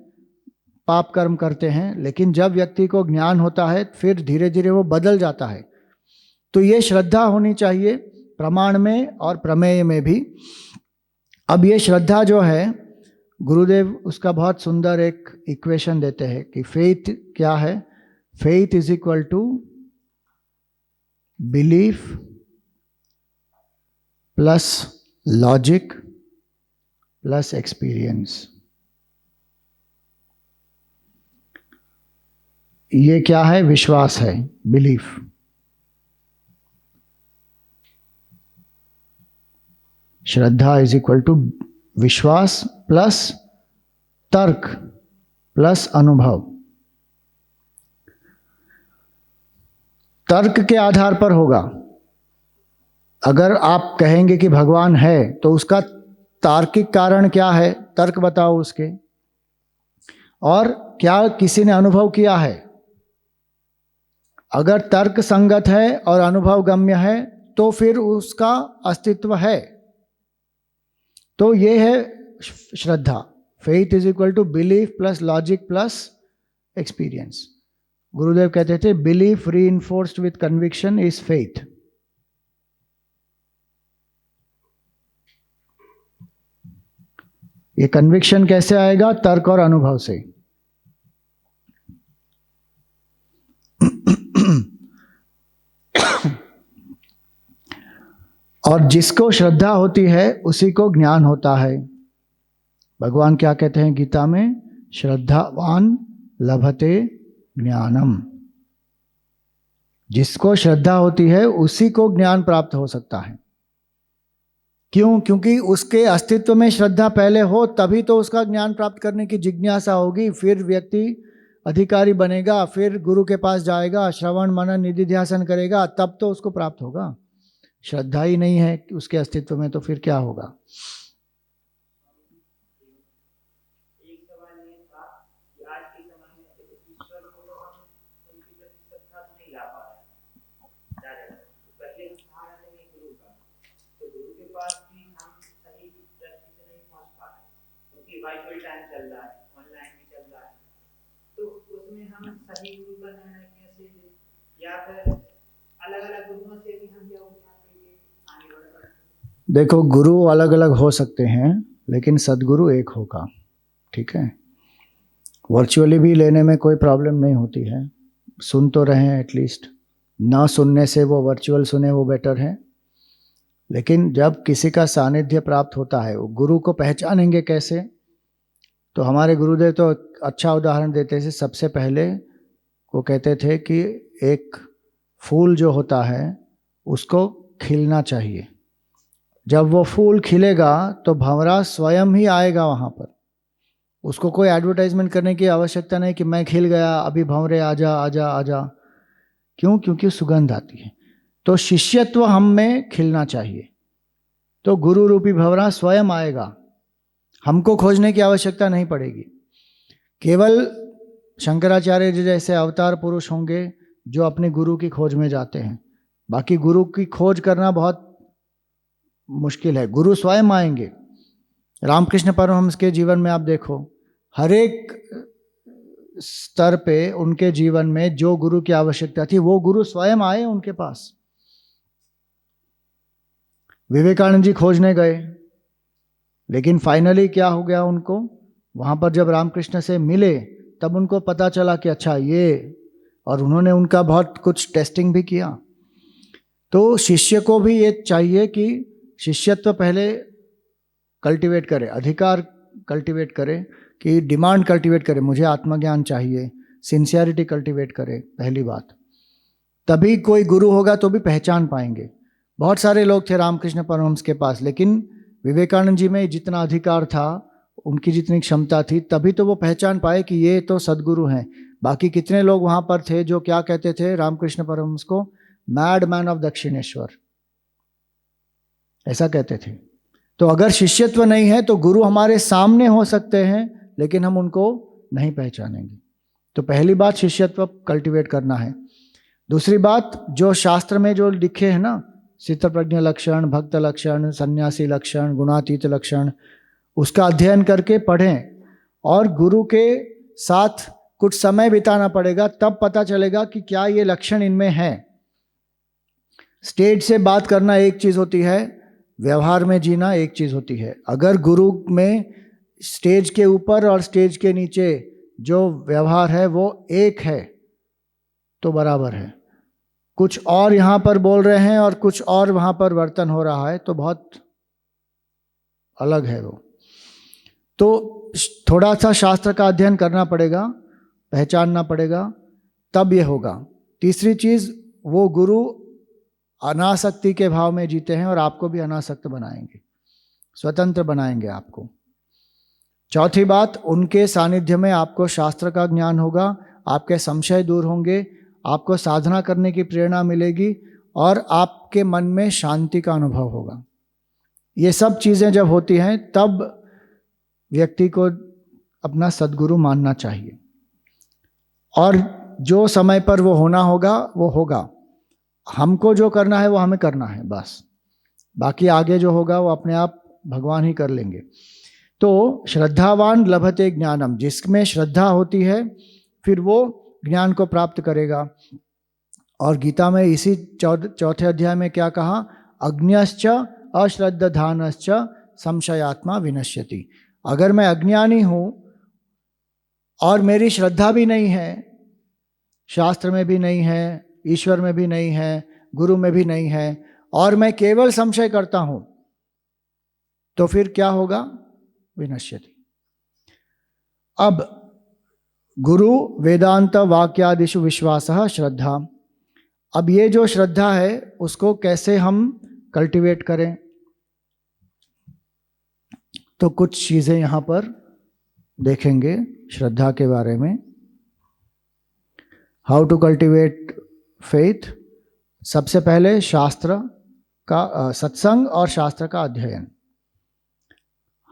पाप कर्म करते हैं, लेकिन जब व्यक्ति को ज्ञान होता है फिर धीरे धीरे वो बदल जाता है। तो ये श्रद्धा होनी चाहिए प्रमाण में और प्रमेय में भी। अब ये श्रद्धा जो है, गुरुदेव उसका बहुत सुंदर एक इक्वेशन देते हैं कि फेथ क्या है? Faith is equal to belief plus logic plus experience. ये क्या है? विश्वास है, बिलीफ। श्रद्धा इज इक्वल टू विश्वास प्लस तर्क प्लस अनुभव। तर्क के आधार पर होगा। अगर आप कहेंगे कि भगवान है तो उसका तार्किक कारण क्या है? तर्क बताओ उसके। और क्या किसी ने अनुभव किया है? अगर तर्क संगत है और अनुभव गम्य है तो फिर उसका अस्तित्व है। तो ये है श्रद्धा। Faith is equal to belief plus logic plus experience. Gurudev कहते थे belief reinforced with conviction is faith. ये कन्विक्शन कैसे आएगा? तर्क और अनुभव से। और जिसको श्रद्धा होती है उसी को ज्ञान होता है। भगवान क्या कहते हैं गीता में? श्रद्धावान लभते ज्ञानम। जिसको श्रद्धा होती है उसी को ज्ञान प्राप्त हो सकता है। क्यों? क्योंकि उसके अस्तित्व में श्रद्धा पहले हो तभी तो उसका ज्ञान प्राप्त करने की जिज्ञासा होगी। फिर व्यक्ति अधिकारी बनेगा, फिर गुरु के पास जाएगा, श्रवण मनन निधिध्यासन करेगा, तब तो उसको प्राप्त होगा। श्रद्धा ही नहीं है उसके अस्तित्व में तो फिर क्या होगा? देखो, गुरु अलग अलग हो सकते हैं लेकिन सदगुरु एक होगा। ठीक है, वर्चुअली भी लेने में कोई प्रॉब्लम नहीं होती है। सुन तो रहे हैं एटलीस्ट, ना सुनने से वो वर्चुअल सुने वो बेटर है। लेकिन जब किसी का सानिध्य प्राप्त होता है, वो गुरु को पहचानेंगे कैसे? तो हमारे गुरुदेव तो अच्छा उदाहरण देते थे। सबसे पहले वो कहते थे कि एक फूल जो होता है उसको खिलना चाहिए। जब वो फूल खिलेगा तो भंवरा स्वयं ही आएगा वहाँ पर। उसको कोई एडवर्टाइजमेंट करने की आवश्यकता नहीं कि मैं खिल गया, अभी भंवरे आजा आजा आजा। क्यों? क्योंकि सुगंध आती है। तो शिष्यत्व हम में खिलना चाहिए, तो गुरु रूपी भंवरा स्वयं आएगा, हमको खोजने की आवश्यकता नहीं पड़ेगी। केवल शंकराचार्य जी जैसे अवतार पुरुष होंगे जो अपने गुरु की खोज में जाते हैं। बाकी गुरु की खोज करना बहुत मुश्किल है, गुरु स्वयं आएंगे। रामकृष्ण परमहंस के जीवन में आप देखो, हर एक स्तर पे उनके जीवन में जो गुरु की आवश्यकता थी वो गुरु स्वयं आए उनके पास। विवेकानंद जी खोजने गए, लेकिन फाइनली क्या हो गया उनको, वहाँ पर जब रामकृष्ण से मिले तब उनको पता चला कि अच्छा ये, और उन्होंने उनका बहुत कुछ टेस्टिंग भी किया। तो शिष्य को भी ये चाहिए कि शिष्यत्व पहले कल्टीवेट करे, अधिकार कल्टीवेट करे, कि डिमांड कल्टीवेट करे, मुझे आत्मज्ञान चाहिए, सिंसियरिटी कल्टीवेट करे पहली बात। तभी कोई गुरु होगा तो भी पहचान पाएंगे। बहुत सारे लोग थे रामकृष्ण परमहंस के पास, लेकिन विवेकानंद जी में जितना अधिकार था, उनकी जितनी क्षमता थी, तभी तो वो पहचान पाए कि ये तो सदगुरु हैं। बाकी कितने लोग वहाँ पर थे जो क्या कहते थे रामकृष्ण परमहंस को? मैड मैन ऑफ दक्षिणेश्वर, ऐसा कहते थे। तो अगर शिष्यत्व नहीं है तो गुरु हमारे सामने हो सकते हैं लेकिन हम उनको नहीं पहचानेंगे। तो पहली बात शिष्यत्व कल्टीवेट करना है। दूसरी बात, जो शास्त्र में जो लिखे हैं ना, स्थितप्रज्ञ लक्षण, भक्त लक्षण, सन्यासी लक्षण, गुणातीत लक्षण, उसका अध्ययन करके पढ़ें और गुरु के साथ कुछ समय बिताना पड़ेगा, तब पता चलेगा कि क्या ये लक्षण इनमें है। स्टेज से बात करना एक चीज होती है, व्यवहार में जीना एक चीज होती है। अगर गुरु में स्टेज के ऊपर और स्टेज के नीचे जो व्यवहार है वो एक है तो बराबर है। कुछ और यहाँ पर बोल रहे हैं और कुछ और वहाँ पर वर्तन हो रहा है तो बहुत अलग है वो। तो थोड़ा सा शास्त्र का अध्ययन करना पड़ेगा, पहचानना पड़ेगा, तब ये होगा। तीसरी चीज, वो गुरु अनासक्ति के भाव में जीते हैं और आपको भी अनासक्त बनाएंगे, स्वतंत्र बनाएंगे आपको। चौथी बात, उनके सानिध्य में आपको शास्त्र का ज्ञान होगा, आपके संशय दूर होंगे, आपको साधना करने की प्रेरणा मिलेगी और आपके मन में शांति का अनुभव होगा। ये सब चीज़ें जब होती हैं तब व्यक्ति को अपना सद्गुरु मानना चाहिए, और जो समय पर वो होना होगा वो होगा। हमको जो करना है वो हमें करना है बस, बाकी आगे जो होगा वो अपने आप भगवान ही कर लेंगे। तो श्रद्धावान लभते ज्ञानम, जिसमें श्रद्धा होती है फिर वो ज्ञान को प्राप्त करेगा। और गीता में इसी चौथे अध्याय में क्या कहा? अज्ञश्च अश्रद्धानश्च संशयात्मा विनश्यति। अगर मैं अज्ञानी हूँ और मेरी श्रद्धा भी नहीं है, शास्त्र में भी नहीं है, ईश्वर में भी नहीं है, गुरु में भी नहीं है, और मैं केवल संशय करता हूँ, तो फिर क्या होगा? विनश्यति। अब गुरु वेदांत वाक्यादिषु विश्वासः श्रद्धा। अब ये जो श्रद्धा है उसको कैसे हम कल्टीवेट करें? तो कुछ चीजें यहां पर देखेंगे श्रद्धा के बारे में। How to cultivate faith. सबसे पहले शास्त्र का सत्संग और शास्त्र का अध्ययन।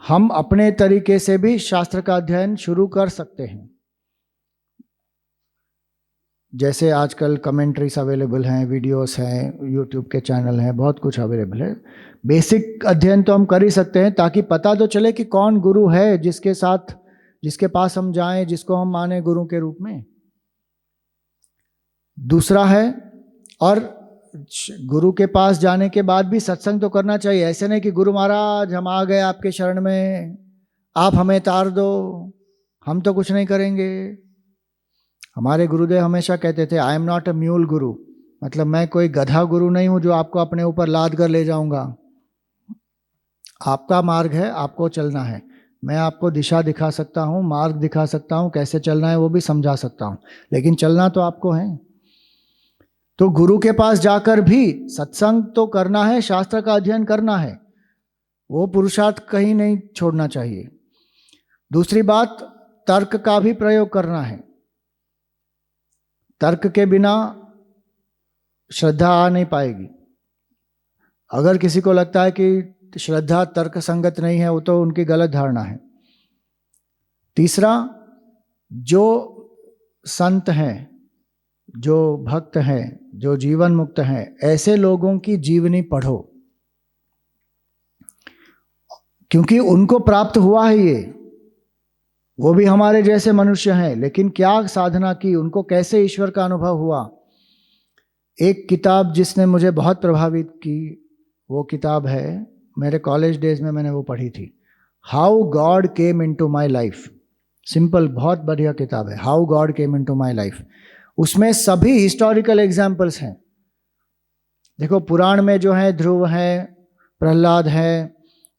हम अपने तरीके से भी शास्त्र का अध्ययन शुरू कर सकते हैं, जैसे आजकल कमेंट्रीज अवेलेबल हैं, वीडियोस हैं, यूट्यूब के चैनल हैं, बहुत कुछ अवेलेबल है। बेसिक अध्ययन तो हम कर ही सकते हैं ताकि पता तो चले कि कौन गुरु है जिसके पास हम जाएं, जिसको हम माने गुरु के रूप में। दूसरा है, और गुरु के पास जाने के बाद भी सत्संग तो करना चाहिए। ऐसे नहीं कि गुरु महाराज हम आ गए आपके शरण में, आप हमें तार दो, हम तो कुछ नहीं करेंगे। हमारे गुरुदेव हमेशा कहते थे, आई एम नॉट अ म्यूल गुरु, मतलब मैं कोई गधा गुरु नहीं हूं जो आपको अपने ऊपर लाद कर ले जाऊंगा। आपका मार्ग है, आपको चलना है। मैं आपको दिशा दिखा सकता हूं, मार्ग दिखा सकता हूं, कैसे चलना है वो भी समझा सकता हूं, लेकिन चलना तो आपको है। तो गुरु के पास जाकर भी सत्संग तो करना है, शास्त्र का अध्ययन करना है, वो पुरुषार्थ कहीं नहीं छोड़ना चाहिए। दूसरी बात, तर्क का भी प्रयोग करना है। तर्क के बिना श्रद्धा आ नहीं पाएगी। अगर किसी को लगता है कि श्रद्धा तर्क संगत नहीं है, वो तो उनकी गलत धारणा है। तीसरा, जो संत हैं, जो भक्त हैं, जो जीवन मुक्त हैं, ऐसे लोगों की जीवनी पढ़ो, क्योंकि उनको प्राप्त हुआ है ये। वो भी हमारे जैसे मनुष्य हैं, लेकिन क्या साधना की, उनको कैसे ईश्वर का अनुभव हुआ। एक किताब जिसने मुझे बहुत प्रभावित की, वो किताब है, मेरे कॉलेज डेज में मैंने वो पढ़ी थी, how God came into my life. Simple, बहुत बढ़िया किताब है, how God came into my life. उसमें सभी हिस्टोरिकल एग्जाम्पल्स हैं। देखो, पुराण में जो है ध्रुव है, प्रहलाद है,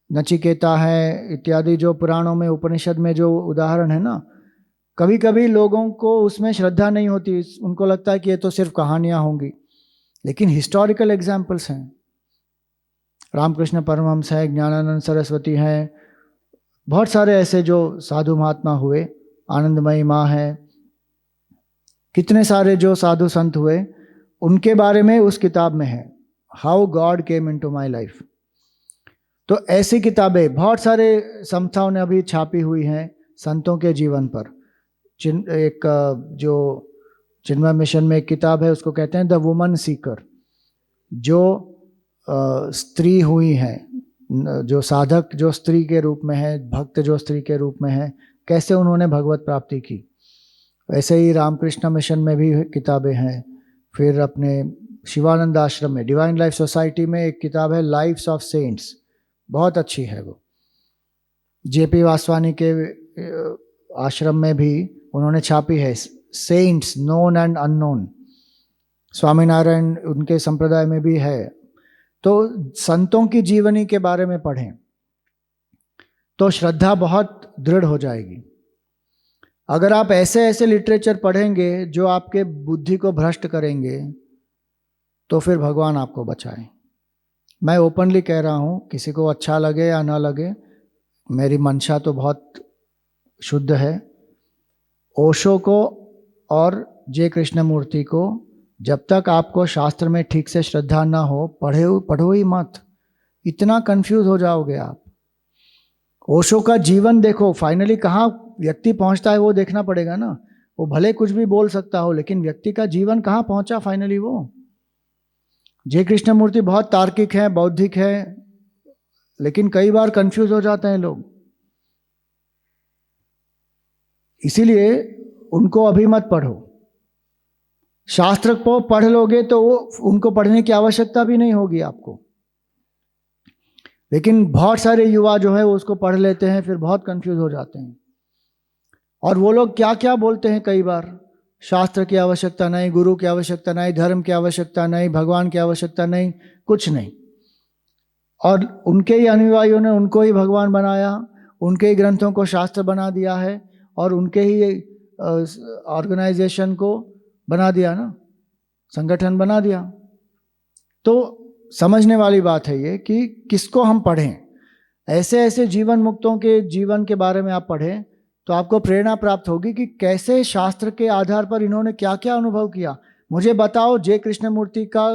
नचिकेता है, इत्यादि जो पुराणों में, उपनिषद में जो उदाहरण है ना, कभी कभी लोगों को उसमें श्रद्धा नहीं होती, उनको लगता है कि ये तो सिर्फ कहानियां होंगी, लेकिन हिस्टोरिकल एग्जाम्पल्स हैं। रामकृष्ण परमहंस है, ज्ञानानंद सरस्वती हैं, बहुत सारे ऐसे जो साधु महात्मा हुए, आनंदमयी माँ है, कितने सारे जो साधु संत हुए, उनके बारे में उस किताब में है, how God came into my life. तो ऐसी किताबें बहुत सारे संस्थाओं ने अभी छापी हुई हैं संतों के जीवन पर। एक जो चिन्मय मिशन में एक किताब है, उसको कहते हैं द वुमन सीकर। जो स्त्री हुई हैं, जो साधक जो स्त्री के रूप में है, भक्त जो स्त्री के रूप में है, कैसे उन्होंने भगवत प्राप्ति की। वैसे ही रामकृष्ण मिशन में भी किताबें हैं। फिर अपने शिवानंद आश्रम में, डिवाइन लाइफ सोसाइटी में एक किताब है, लाइफ्स ऑफ सेंट्स, बहुत अच्छी है वो। जेपी वासवानी के आश्रम में भी उन्होंने छापी है, saints known and unknown. Swaminarayan उनके संप्रदाय में भी है। तो संतों की जीवनी के बारे में पढ़ें तो श्रद्धा बहुत दृढ़ हो जाएगी। अगर आप ऐसे ऐसे लिटरेचर पढ़ेंगे जो आपके बुद्धि को भ्रष्ट करेंगे, तो फिर भगवान आपको बचाए। मैं ओपनली कह रहा हूँ, किसी को अच्छा लगे या ना लगे, मेरी मंशा तो बहुत शुद्ध है। ओशो को और जे कृष्णमूर्ति को जब तक आपको शास्त्र में ठीक से श्रद्धा ना हो, पढ़ो ही मत, इतना कंफ्यूज हो जाओगे आप। ओशो का जीवन देखो, फाइनली कहाँ व्यक्ति पहुंचता है वो देखना पड़ेगा ना। वो भले कुछ भी बोल सकता हो, लेकिन व्यक्ति का जीवन कहाँ पहुंचा फाइनली वो। जे कृष्णमूर्ति बहुत तार्किक है, बौद्धिक है, लेकिन कई बार कंफ्यूज हो जाते हैं लोग। इसीलिए उनको अभी मत पढ़ो। शास्त्र को पढ़ लोगे तो वो उनको पढ़ने की आवश्यकता भी नहीं होगी आपको। लेकिन बहुत सारे युवा जो है वो उसको पढ़ लेते हैं, फिर बहुत कंफ्यूज हो जाते हैं। और वो लोग क्या क्या बोलते हैं कई बार, शास्त्र की आवश्यकता नहीं, गुरु की आवश्यकता नहीं, धर्म की आवश्यकता नहीं, भगवान की आवश्यकता नहीं, कुछ नहीं। और उनके ही अनुयायियों ने उनको ही भगवान बनाया, उनके ही ग्रंथों को शास्त्र बना दिया है, और उनके ही ऑर्गेनाइजेशन को बना दिया ना, संगठन बना दिया। तो समझने वाली बात है ये कि किसको हम पढ़ें। ऐसे ऐसे जीवन मुक्तों के जीवन के बारे में आप पढ़ें तो आपको प्रेरणा प्राप्त होगी कि कैसे शास्त्र के आधार पर इन्होंने क्या क्या अनुभव किया। मुझे बताओ, जे कृष्णमूर्ति का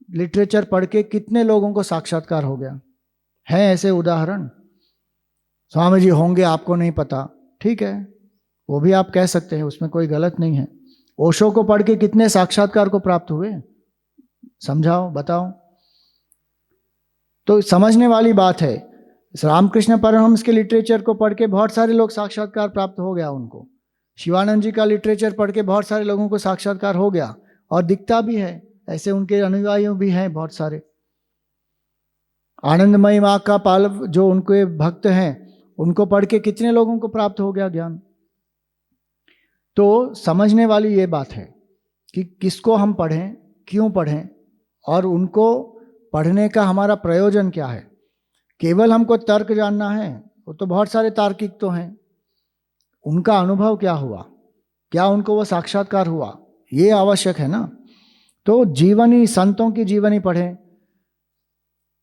लिटरेचर पढ़ के कितने लोगों को साक्षात्कार हो गया है? ऐसे उदाहरण स्वामी जी होंगे, आपको नहीं पता, ठीक है, वो भी आप कह सकते हैं, उसमें कोई गलत नहीं है। ओशो को पढ़ के कितने साक्षात्कार को प्राप्त हुए, समझाओ, बताओ। तो समझने वाली बात है। रामकृष्ण परमहंस के लिटरेचर को पढ़ के बहुत सारे लोग साक्षात्कार प्राप्त हो गया उनको। शिवानंद जी का लिटरेचर पढ़ के बहुत सारे लोगों को साक्षात्कार हो गया, और दिखता भी है, ऐसे उनके अनुयायी भी हैं बहुत सारे। आनंदमयी माँ का पालव जो उनके भक्त हैं, उनको पढ़ के कितने लोगों को प्राप्त हो गया ज्ञान। तो समझने वाली ये बात है कि किसको हम पढ़ें, क्यों पढ़ें और उनको पढ़ने का हमारा प्रयोजन क्या है। केवल हमको तर्क जानना है, वो तो बहुत सारे तार्किक तो हैं, उनका अनुभव क्या हुआ, क्या उनको वो साक्षात्कार हुआ, ये आवश्यक है ना। तो जीवनी, संतों की जीवनी पढ़ें,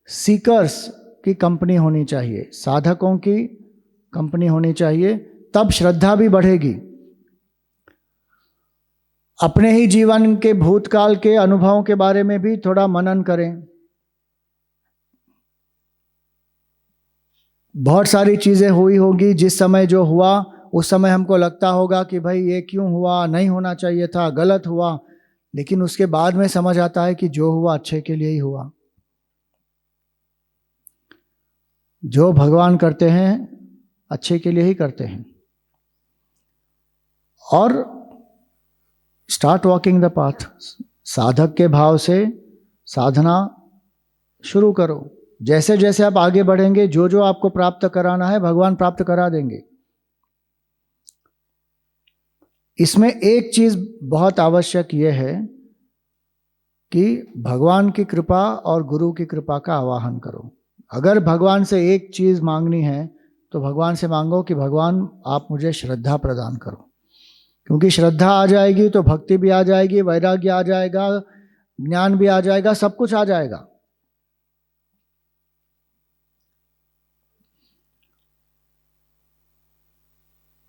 सीकर्स की कंपनी होनी चाहिए, साधकों की कंपनी होनी चाहिए, तब श्रद्धा भी बढ़ेगी। अपने ही जीवन के भूतकाल के अनुभवों के बारे में भी थोड़ा मनन करें। बहुत सारी चीजें हुई होगी, जिस समय जो हुआ उस समय हमको लगता होगा कि भाई ये क्यों हुआ, नहीं होना चाहिए था, गलत हुआ, लेकिन उसके बाद में समझ आता है कि जो हुआ अच्छे के लिए ही हुआ। जो भगवान करते हैं अच्छे के लिए ही करते हैं। और स्टार्ट वॉकिंग द पाथ, साधक के भाव से साधना शुरू करो। जैसे जैसे आप आगे बढ़ेंगे, जो जो आपको प्राप्त कराना है भगवान प्राप्त करा देंगे। इसमें एक चीज बहुत आवश्यक यह है कि भगवान की कृपा और गुरु की कृपा का आवाहन करो। अगर भगवान से एक चीज मांगनी है तो भगवान से मांगो कि भगवान आप मुझे श्रद्धा प्रदान करो, क्योंकि श्रद्धा आ जाएगी तो भक्ति भी आ जाएगी, वैराग्य आ जाएगा, ज्ञान भी आ जाएगा, सब कुछ आ जाएगा।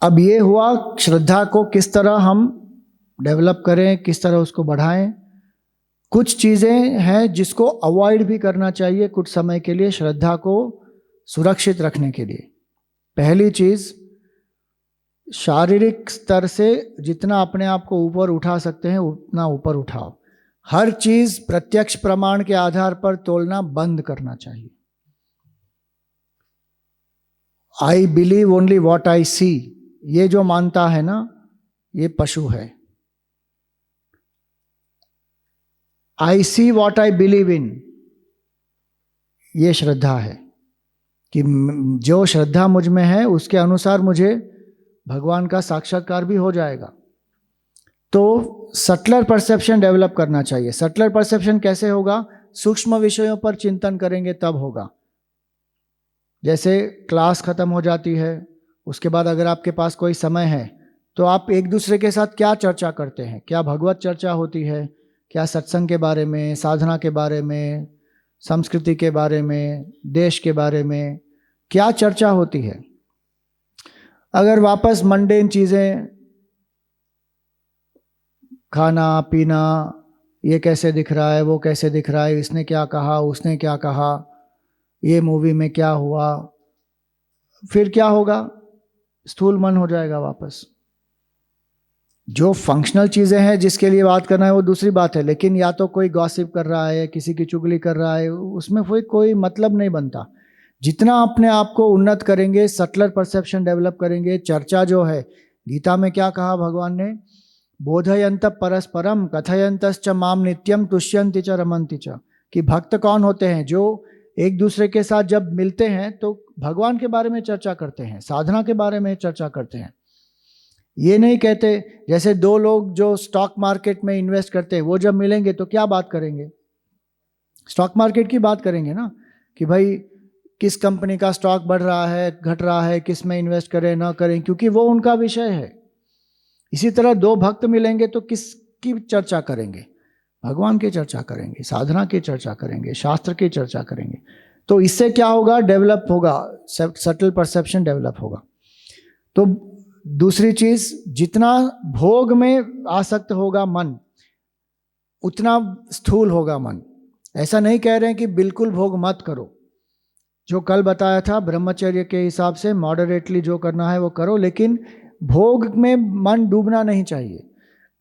अब ये हुआ श्रद्धा को किस तरह हम डेवलप करें, किस तरह उसको बढ़ाएं। कुछ चीजें हैं जिसको अवॉइड भी करना चाहिए कुछ समय के लिए, श्रद्धा को सुरक्षित रखने के लिए। पहली चीज, शारीरिक स्तर से जितना अपने आप को ऊपर उठा सकते हैं उतना ऊपर उठाओ। हर चीज प्रत्यक्ष प्रमाण के आधार पर तोलना बंद करना चाहिए। I believe only what I see, ये जो मानता है ना, ये पशु है। आई see what I believe in, ये श्रद्धा है कि जो श्रद्धा मुझ में है उसके अनुसार मुझे भगवान का साक्षात्कार भी हो जाएगा। तो सटलर परसेप्शन डेवलप करना चाहिए। सटलर परसेप्शन कैसे होगा? सूक्ष्म विषयों पर चिंतन करेंगे तब होगा। जैसे क्लास खत्म हो जाती है, उसके बाद अगर आपके पास कोई समय है तो आप एक दूसरे के साथ क्या चर्चा करते हैं? क्या भगवत चर्चा होती है? क्या सत्संग के बारे में, साधना के बारे में, संस्कृति के बारे में, देश के बारे में क्या चर्चा होती है? अगर वापस मंडेन चीज़ें, खाना पीना, ये कैसे दिख रहा है, वो कैसे दिख रहा है, इसने क्या कहा, उसने क्या कहा, ये मूवी में क्या हुआ, फिर क्या होगा? स्थूल मन हो जाएगा वापस। जो फंक्शनल चीज़ें हैं जिसके लिए बात करना है वो दूसरी बात है, लेकिन या तो कोई गॉसिप कर रहा है, किसी की चुगली कर रहा है, उसमें कोई मतलब नहीं बनता। जितना अपने आप को उन्नत करेंगे, सटलर परसेप्शन डेवलप करेंगे। चर्चा जो है, गीता में क्या कहा भगवान ने? बोधयंत परस्परम कथयंतश्च माम नित्यम तुष्यन्ति च रमन्ति च, कि भक्त कौन होते हैं? जो एक दूसरे के साथ जब मिलते हैं तो भगवान के बारे में चर्चा करते हैं, साधना के बारे में चर्चा करते हैं। ये नहीं कहते, जैसे दो लोग जो स्टॉक मार्केट में इन्वेस्ट करते हैं, वो जब मिलेंगे तो क्या बात करेंगे? स्टॉक मार्केट की बात करेंगे ना, कि भाई किस कंपनी का स्टॉक बढ़ रहा है, घट रहा है, किस में इन्वेस्ट करें ना करें, क्योंकि वो उनका विषय है। इसी तरह दो भक्त मिलेंगे तो किसकी चर्चा करेंगे? भगवान की चर्चा करेंगे, साधना की चर्चा करेंगे, शास्त्र की चर्चा करेंगे। तो इससे क्या होगा? डेवलप होगा, सटल परसेप्शन डेवलप होगा। तो दूसरी चीज, जितना भोग में आसक्त होगा मन, उतना स्थूल होगा मन। ऐसा नहीं कह रहे हैं कि बिल्कुल भोग मत करो, जो कल बताया था ब्रह्मचर्य के हिसाब से मॉडरेटली जो करना है वो करो, लेकिन भोग में मन डूबना नहीं चाहिए।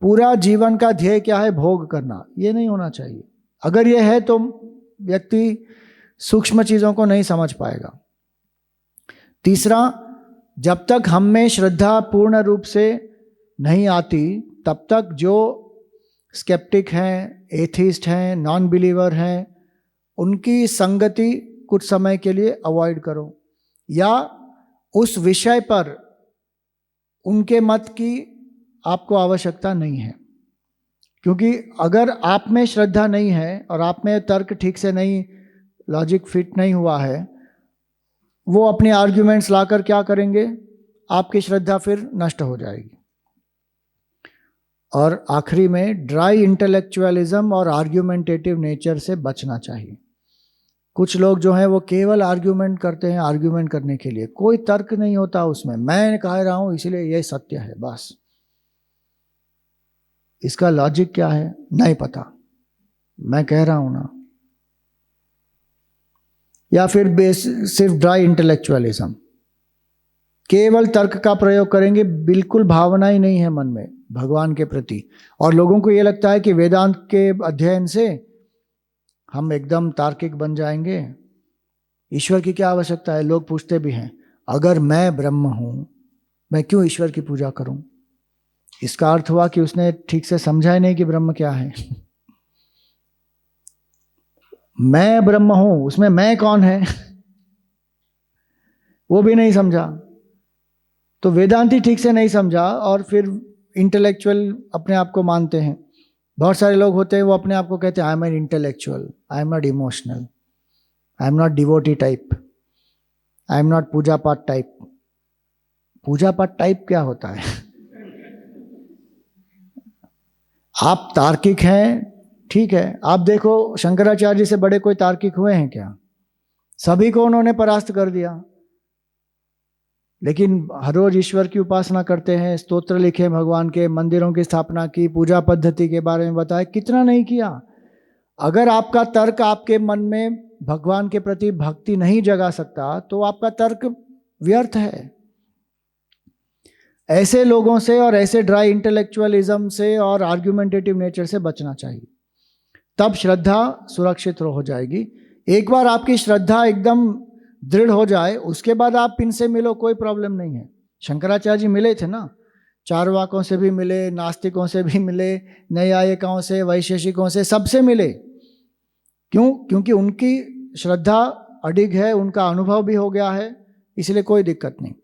पूरा जीवन का ध्येय क्या है? भोग करना, ये नहीं होना चाहिए। अगर ये है तो व्यक्ति सूक्ष्म चीजों को नहीं समझ पाएगा। तीसरा, जब तक हम में श्रद्धा पूर्ण रूप से नहीं आती तब तक जो स्केप्टिक हैं, एथिस्ट हैं, नॉन बिलीवर हैं, उनकी संगति कुछ समय के लिए अवॉइड करो, या उस विषय पर उनके मत की आपको आवश्यकता नहीं है, क्योंकि अगर आप में श्रद्धा नहीं है और आप में तर्क ठीक से नहीं, लॉजिक फिट नहीं हुआ है, वो अपने आर्ग्यूमेंट्स लाकर क्या करेंगे, आपकी श्रद्धा फिर नष्ट हो जाएगी। और आखिरी में ड्राई इंटेलेक्चुअलिज्म और आर्ग्यूमेंटेटिव नेचर से बचना चाहिए। कुछ लोग जो हैं वो केवल आर्ग्यूमेंट करते हैं, आर्ग्यूमेंट करने के लिए, कोई तर्क नहीं होता उसमें, मैं कह रहा हूं इसलिए ये सत्य है, बस। इसका लॉजिक क्या है नहीं पता, मैं कह रहा हूं ना। या फिर सिर्फ ड्राई इंटेलेक्चुअलिज्म, केवल तर्क का प्रयोग करेंगे, बिल्कुल भावना ही नहीं है मन में भगवान के प्रति। और लोगों को ये लगता है कि वेदांत के अध्ययन से हम एकदम तार्किक बन जाएंगे, ईश्वर की क्या आवश्यकता है। लोग पूछते भी हैं, अगर मैं ब्रह्म हूं, मैं क्यों ईश्वर की पूजा करूं। इसका अर्थ हुआ कि उसने ठीक से समझा ही नहीं कि ब्रह्म क्या है। मैं ब्रह्म हूं, उसमें मैं कौन है वो भी नहीं समझा। तो वेदांती ठीक से नहीं समझा और फिर इंटेलेक्चुअल अपने आप को मानते हैं। बहुत सारे लोग होते हैं वो अपने आप को कहते हैं I am an intellectual, I am not emotional, I am not devotee type, I am not पूजा पाठ टाइप। पूजा पाठ टाइप क्या होता है? आप तार्किक हैं, ठीक है। आप देखो शंकराचार्य से बड़े कोई तार्किक हुए हैं क्या? सभी को उन्होंने परास्त कर दिया, लेकिन हर रोज ईश्वर की उपासना करते हैं, स्तोत्र लिखे भगवान के, मंदिरों की स्थापना की, पूजा पद्धति के बारे में बताया, कितना नहीं किया। अगर आपका तर्क आपके मन में भगवान के प्रति भक्ति नहीं जगा सकता तो आपका तर्क व्यर्थ है। ऐसे लोगों से और ऐसे ड्राई इंटेलेक्चुअलिज्म से और आर्ग्यूमेंटेटिव नेचर से बचना चाहिए, तब श्रद्धा सुरक्षित हो जाएगी। एक बार आपकी श्रद्धा एकदम दृढ़ हो जाए, उसके बाद आप इनसे मिलो, कोई प्रॉब्लम नहीं है। शंकराचार्य जी मिले थे ना, चारवाकों से भी मिले, नास्तिकों से भी मिले, नैयायिकों से, वैशेषिकों से, सबसे मिले। क्यों? क्योंकि उनकी श्रद्धा अडिग है, उनका अनुभव भी हो गया है, इसलिए कोई दिक्कत नहीं।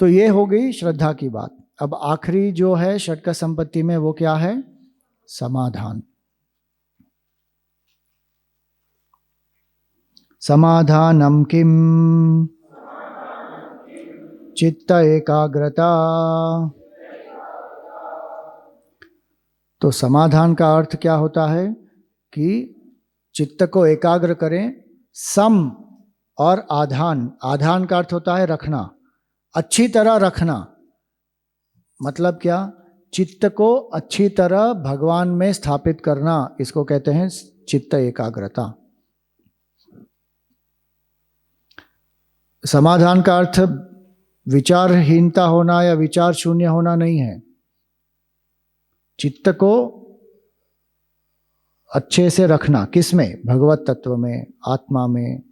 तो ये हो गई श्रद्धा की बात। अब आखिरी जो है षटक संपत्ति में, वो क्या है? समाधान। समाधानम किम? चित्त एकाग्रता। तो समाधान का अर्थ क्या होता है कि चित्त को एकाग्र करें। सम और आधान, आधान का अर्थ होता है रखना, अच्छी तरह रखना। मतलब क्या? चित्त को अच्छी तरह भगवान में स्थापित करना, इसको कहते हैं चित्त एकाग्रता। समाधान का अर्थ विचारहीनता होना या विचार शून्य होना नहीं है। चित्त को अच्छे से रखना, किसमें? भगवत तत्व में, आत्मा में।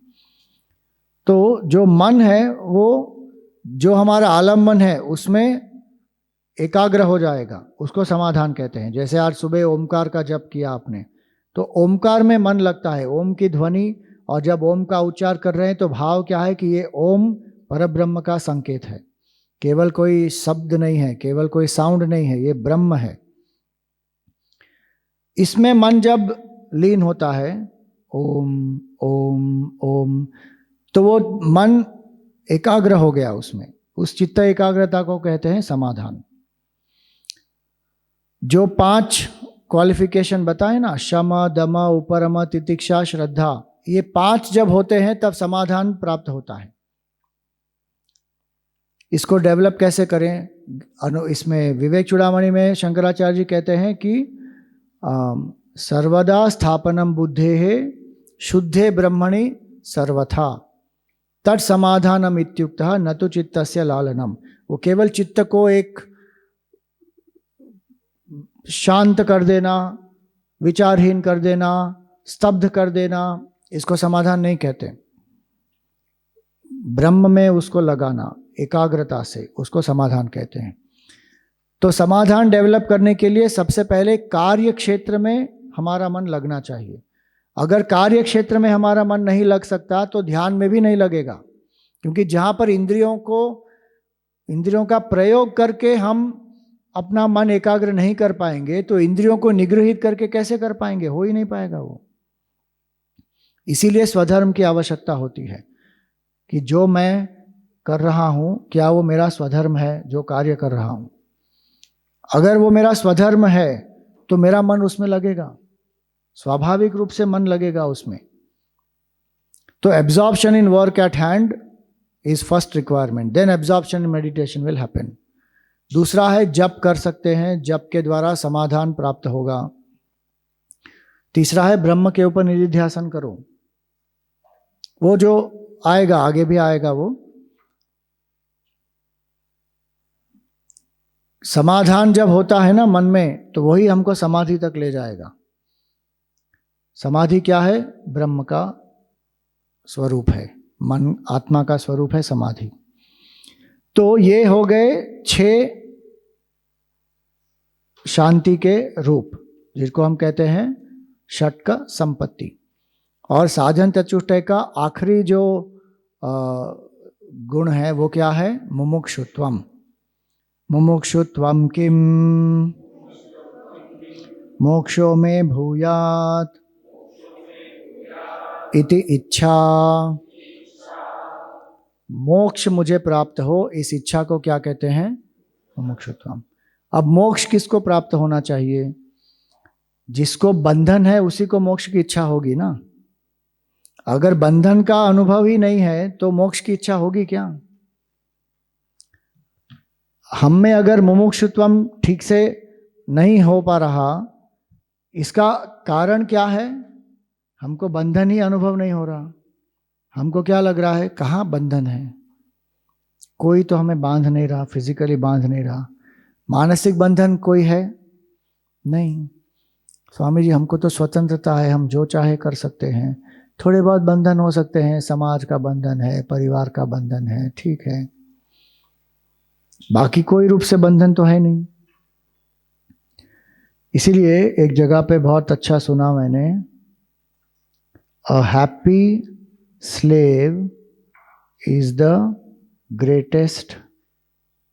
तो जो मन है, वो जो हमारा आलम्बन है, उसमें एकाग्र हो जाएगा, उसको समाधान कहते हैं। जैसे आज सुबह ओमकार का जप किया आपने, तो ओमकार में मन लगता है, ओम की ध्वनि, और जब ओम का उच्चार कर रहे हैं तो भाव क्या है कि ये ओम परब्रह्म का संकेत है, केवल कोई शब्द नहीं है, केवल कोई साउंड नहीं है, ये ब्रह्म है। इसमें मन जब लीन होता है, ओम ओम ओम, तो वो मन एकाग्र हो गया उसमें, उस चित्त एकाग्रता को कहते हैं समाधान। जो 5 क्वालिफिकेशन बताए ना, शम दम उपरम तितिक्षा श्रद्धा, ये 5 जब होते हैं तब समाधान प्राप्त होता है। इसको डेवलप कैसे करें? इसमें विवेक चूड़ामणि में शंकराचार्य जी कहते हैं कि सर्वदा स्थापनम बुद्धेः शुद्धे ब्रह्मणि सर्वथा तत् समाधानम इत्युक्तः न तो चित्तस्य लालनम। वो केवल चित्त को एक शांत कर देना, विचारहीन कर देना, स्तब्ध कर देना, इसको समाधान नहीं कहते। ब्रह्म में उसको लगाना एकाग्रता से, उसको समाधान कहते हैं। तो समाधान डेवलप करने के लिए सबसे पहले कार्य क्षेत्र में हमारा मन लगना चाहिए। अगर कार्य क्षेत्र में हमारा मन नहीं लग सकता तो ध्यान में भी नहीं लगेगा, क्योंकि जहाँ पर इंद्रियों का प्रयोग करके हम अपना मन एकाग्र नहीं कर पाएंगे तो इंद्रियों को निगृहित करके कैसे कर पाएंगे? हो ही नहीं पाएगा वो। इसीलिए स्वधर्म की आवश्यकता होती है कि जो मैं कर रहा हूं क्या वो मेरा स्वधर्म है, जो कार्य कर रहा हूं। अगर वो मेरा स्वधर्म है तो मेरा मन उसमें लगेगा, स्वाभाविक रूप से मन लगेगा उसमें। तो absorption in work at hand is first requirement, then absorption in meditation will happen. दूसरा है जप कर सकते हैं, जप के द्वारा समाधान प्राप्त होगा। तीसरा है ब्रह्म के ऊपर निधिध्यासन करो, वो जो आएगा आगे भी आएगा। वो समाधान जब होता है ना मन में, तो वही हमको समाधि तक ले जाएगा। समाधि क्या है? ब्रह्म का स्वरूप है, मन आत्मा का स्वरूप है समाधि। तो ये हो गए 6 शांति के रूप, जिसको हम कहते हैं षट्क संपत्ति। और साधन चतुष्टय का आखिरी जो गुण है वो क्या है? मुमुक्षुत्वम। मुमुक्षुत्वम किम मोक्षो में भूयात इति इच्छा। मोक्ष मुझे प्राप्त हो, इस इच्छा को क्या कहते हैं? मुमुक्षुत्वम। अब मोक्ष किसको प्राप्त होना चाहिए? जिसको बंधन है उसी को मोक्ष की इच्छा होगी ना। अगर बंधन का अनुभव ही नहीं है तो मोक्ष की इच्छा होगी क्या? हम में अगर मुमुक्षुत्वम ठीक से नहीं हो पा रहा, इसका कारण क्या है? हमको बंधन ही अनुभव नहीं हो रहा। हमको क्या लग रहा है? कहाँ बंधन है? कोई तो हमें बांध नहीं रहा, फिजिकली बांध नहीं रहा। मानसिक बंधन कोई है नहीं। स्वामी जी हमको तो स्वतंत्रता है, हम जो चाहे कर सकते हैं। थोड़े बहुत बंधन हो सकते हैं, समाज का बंधन है, परिवार का बंधन है, ठीक है, बाकी कोई रूप से बंधन तो है नहीं। इसीलिए एक जगह पे बहुत अच्छा सुना मैंने, a happy slave is the greatest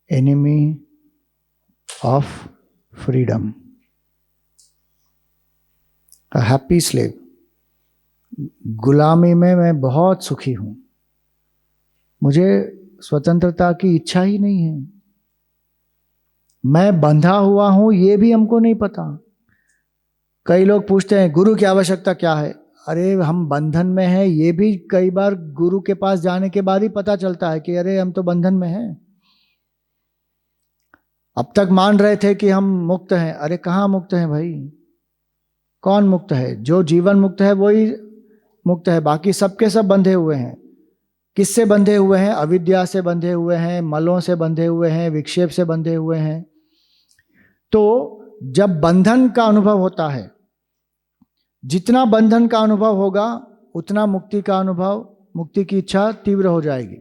enemy of freedom. A happy slave, गुलामी में मैं बहुत सुखी हूं, मुझे स्वतंत्रता की इच्छा ही नहीं है, मैं बंधा हुआ हूं ये भी हमको नहीं पता। कई लोग पूछते हैं गुरु की आवश्यकता क्या है? अरे हम बंधन में हैं, ये भी कई बार गुरु के पास जाने के बाद ही पता चलता है कि अरे हम तो बंधन में हैं। अब तक मान रहे थे कि हम मुक्त हैं, अरे कहाँ मुक्त हैं भाई? कौन मुक्त है? जो जीवन मुक्त है वही मुक्त है, बाकी सबके सब बंधे हुए हैं। किससे बंधे हुए हैं? अविद्या से बंधे हुए हैं, मलों से बंधे हुए हैं, विक्षेप से बंधे हुए हैं। तो जब बंधन का अनुभव होता है, जितना बंधन का अनुभव होगा उतना मुक्ति का अनुभव, मुक्ति की इच्छा तीव्र हो जाएगी।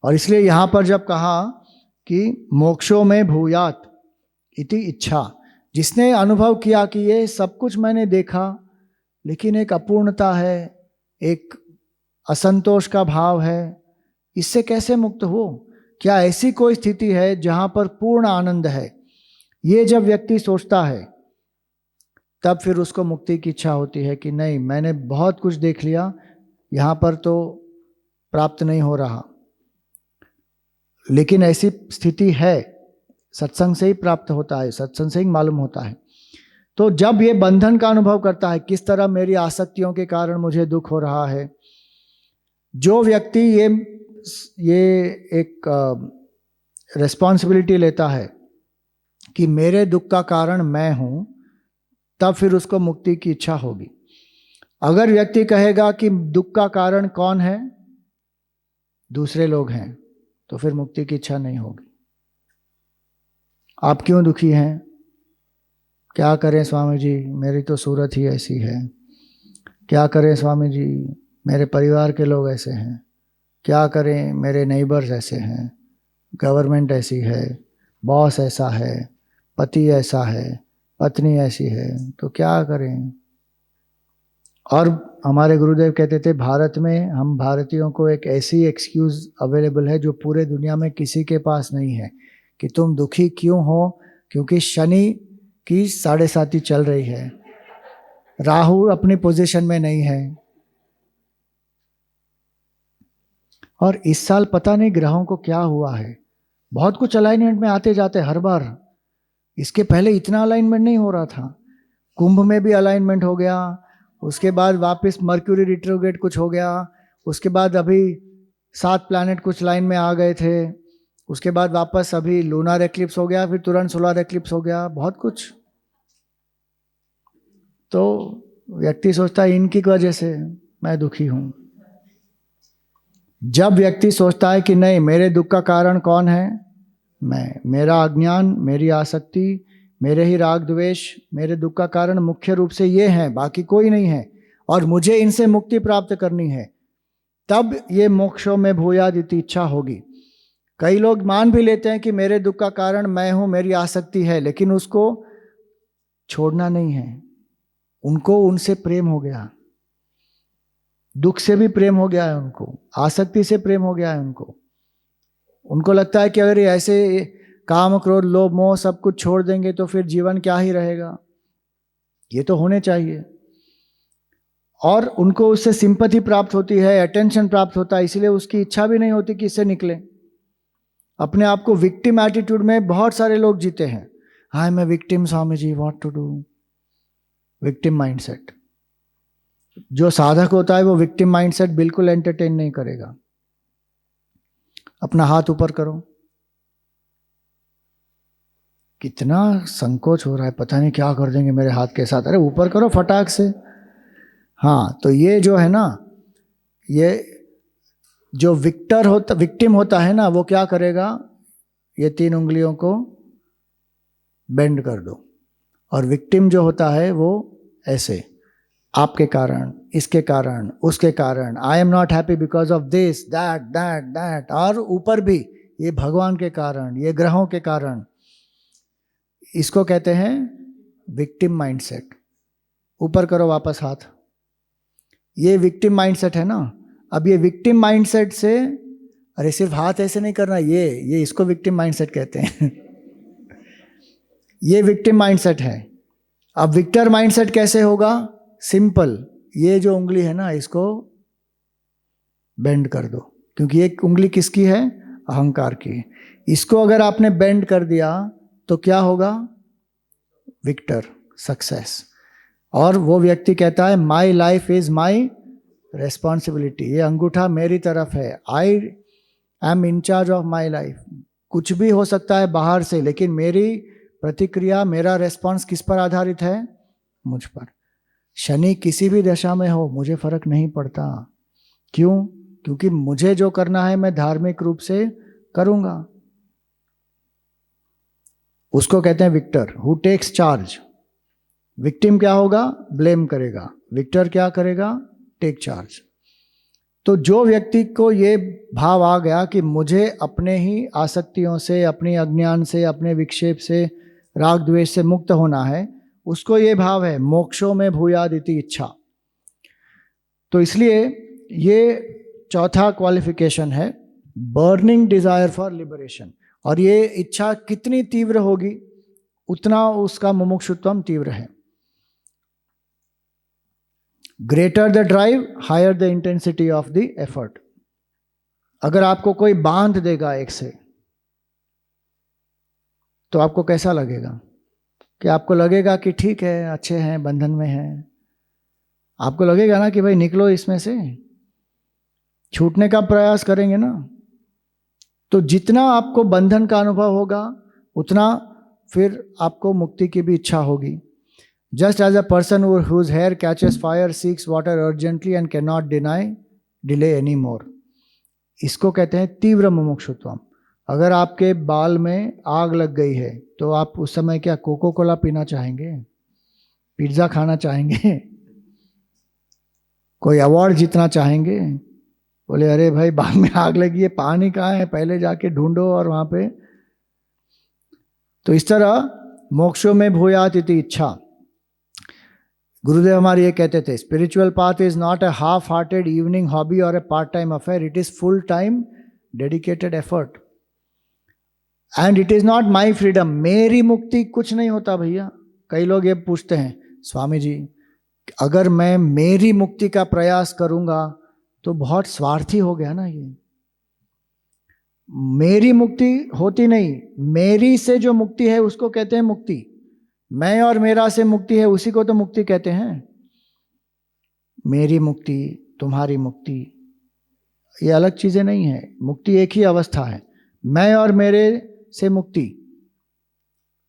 और इसलिए यहां पर जब कहा कि मोक्षों में भूयात इति इच्छा, जिसने अनुभव किया कि ये सब कुछ मैंने देखा लेकिन एक अपूर्णता है, एक असंतोष का भाव है, इससे कैसे मुक्त हो? क्या ऐसी कोई स्थिति है जहां पर पूर्ण आनंद है? ये जब व्यक्ति सोचता है तब फिर उसको मुक्ति की इच्छा होती है कि नहीं, मैंने बहुत कुछ देख लिया, यहां पर तो प्राप्त नहीं हो रहा। लेकिन ऐसी स्थिति है, सत्संग से ही प्राप्त होता है, सत्संग से ही मालूम होता है। तो जब ये बंधन का अनुभव करता है, किस तरह मेरी आसक्तियों के कारण मुझे दुख हो रहा है, जो व्यक्ति ये एक रिस्पॉन्सिबिलिटी लेता है कि मेरे दुख का कारण मैं हूं, तब फिर उसको मुक्ति की इच्छा होगी। अगर व्यक्ति कहेगा कि दुख का कारण कौन है? दूसरे लोग हैं, तो फिर मुक्ति की इच्छा नहीं होगी। आप क्यों दुखी हैं? क्या करें स्वामी जी, मेरी तो सूरत ही ऐसी है। क्या करें स्वामी जी, मेरे परिवार के लोग ऐसे हैं। क्या करें, मेरे नेबर्स ऐसे हैं, गवर्नमेंट ऐसी है, बॉस ऐसा है, पति ऐसा है, पत्नी ऐसी है, तो क्या करें? और हमारे गुरुदेव कहते थे, भारत में हम भारतीयों को एक ऐसी एक्सक्यूज़ अवेलेबल है जो पूरे दुनिया में किसी के पास नहीं है कि तुम दुखी क्यों हो, क्योंकि शनि की 7.5 चल रही है, राहु अपनी पोजीशन में नहीं है। और इस साल पता नहीं ग्रहों को क्या हुआ है, बहुत कुछ अलाइनमेंट में आते जाते हर बार। इसके पहले इतना अलाइनमेंट नहीं हो रहा था। कुंभ में भी अलाइनमेंट हो गया, उसके बाद वापस मर्क्यूरी रिट्रोग्रेड कुछ हो गया, उसके बाद अभी 7 प्लैनेट कुछ लाइन में आ गए थे, उसके बाद वापस अभी लूनर एक्लिप्स हो गया, फिर तुरंत सोलर एक्लिप्स हो गया, बहुत कुछ। तो व्यक्ति सोचता है इनकी वजह से मैं दुखी हूं। जब व्यक्ति सोचता है कि नहीं, मेरे दुख का कारण कौन है, मैं, मेरा अज्ञान, मेरी आसक्ति, मेरे ही राग द्वेष, मेरे दुख का कारण मुख्य रूप से ये है, बाकी कोई नहीं है, और मुझे इनसे मुक्ति प्राप्त करनी है, तब ये मोक्षों में भूयाद इति इच्छा होगी। कई लोग मान भी लेते हैं कि मेरे दुख का कारण मैं हूं, मेरी आसक्ति है, लेकिन उसको छोड़ना नहीं है। उनको उनसे प्रेम हो गया, दुख से भी प्रेम हो गया है उनको, आसक्ति से प्रेम हो गया है उनको। उनको लगता है कि अगर ये ऐसे काम क्रोध लोभ मोह सब कुछ छोड़ देंगे तो फिर जीवन क्या ही रहेगा, ये तो होने चाहिए। और उनको उससे सिंपैथी प्राप्त होती है, अटेंशन प्राप्त होता है, इसलिए उसकी इच्छा भी नहीं होती कि इससे निकले। अपने आप को विक्टिम एटीट्यूड में बहुत सारे लोग जीते हैं। हाय मैं victim Swami ji, what to do, victim mindset. जो साधक होता है वो विक्टिम माइंडसेट बिल्कुल एंटरटेन नहीं करेगा। अपना हाथ ऊपर करो। कितना संकोच हो रहा है, पता नहीं क्या कर देंगे मेरे हाथ के साथ। अरे ऊपर करो फटाक से। हाँ, तो ये जो है ना, ये जो विक्टिम होता है ना, वो क्या करेगा, ये 3 उंगलियों को बेंड कर दो। और विक्टिम जो होता है वो ऐसे, आपके कारण, इसके कारण, उसके कारण, आई am not happy because of this that that that, और ऊपर भी ये भगवान के कारण, ये ग्रहों के कारण। इसको कहते हैं विक्टिम माइंडसेट। ऊपर करो वापस हाथ। ये विक्टिम माइंडसेट है ना। अब ये विक्टिम माइंडसेट से, अरे सिर्फ हाथ ऐसे नहीं करना, ये इसको विक्टिम माइंडसेट कहते हैं। ये विक्टिम माइंडसेट है। अब विक्टर माइंडसेट कैसे होगा? सिंपल, ये जो उंगली है ना, इसको बेंड कर दो, क्योंकि एक उंगली किसकी है? अहंकार की। इसको अगर आपने बेंड कर दिया तो क्या होगा? Victor, success. और वो व्यक्ति कहता है my life is my responsibility, ये अंगूठा मेरी तरफ है, I am in charge of my life. कुछ भी हो सकता है बाहर से, लेकिन मेरी प्रतिक्रिया, मेरा रेस्पॉन्स किस पर आधारित है? मुझ पर। शनि किसी भी दशा में हो, मुझे फर्क नहीं पड़ता। क्यों? क्योंकि मुझे जो करना है मैं धार्मिक रूप से करूंगा। उसको कहते हैं victor, who takes charge. Victim क्या होगा? ब्लेम करेगा। विक्टर क्या करेगा? Take charge. तो जो व्यक्ति को ये भाव आ गया कि मुझे अपने ही आसक्तियों से, अपने अज्ञान से, अपने विक्षेप से, राग द्वेष से मुक्त होना है, उसको ये भाव है मोक्षों में भूयाद इति इच्छा। तो इसलिए ये चौथा क्वालिफिकेशन है, बर्निंग डिजायर फॉर लिबरेशन। और ये इच्छा कितनी तीव्र होगी उतना उसका मुमुक्षुत्वम तीव्र है। Greater the drive, higher the intensity of the effort. अगर आपको कोई बांध देगा एक से, तो आपको कैसा लगेगा? कि आपको लगेगा कि ठीक है, अच्छे हैं, बंधन में हैं। आपको लगेगा ना कि भाई निकलो इसमें से, छूटने का प्रयास करेंगे ना। तो जितना आपको बंधन का अनुभव होगा उतना फिर आपको मुक्ति की भी इच्छा होगी। Just as a person whose hair catches fire seeks water urgently and cannot delay anymore। इसको कहते हैं तीव्र मुमुक्षुत्वम। अगर आपके बाल में आग लग गई है तो आप उस समय क्या कोको कोला पीना चाहेंगे? पिज्जा खाना चाहेंगे? कोई अवार्ड जीतना चाहेंगे? बोले अरे भाई बाल में आग लगी है, पानी कहाँ है, पहले जाके ढूंढो और वहां पे। तो इस तरह मोक्षों में भूयात इति इच्छा। गुरुदेव हमारे ये कहते थे, spiritual path is not a half hearted evening hobby और a part time affair, it is full time dedicated effort. And it is not my freedom, मेरी मुक्ति कुछ नहीं होता भैया। कई लोग ये पूछते हैं, स्वामी जी अगर मैं मेरी मुक्ति का प्रयास करूंगा तो बहुत स्वार्थी हो गया ना ये। मेरी मुक्ति होती नहीं, मेरी से जो मुक्ति है उसको कहते हैं मुक्ति। मैं और मेरा से मुक्ति है उसी को तो मुक्ति कहते हैं। मेरी मुक्ति, तुम्हारी मुक्ति, ये अलग चीजें नहीं है। मुक्ति एक ही अवस्था है। मैं और मेरे से मुक्ति,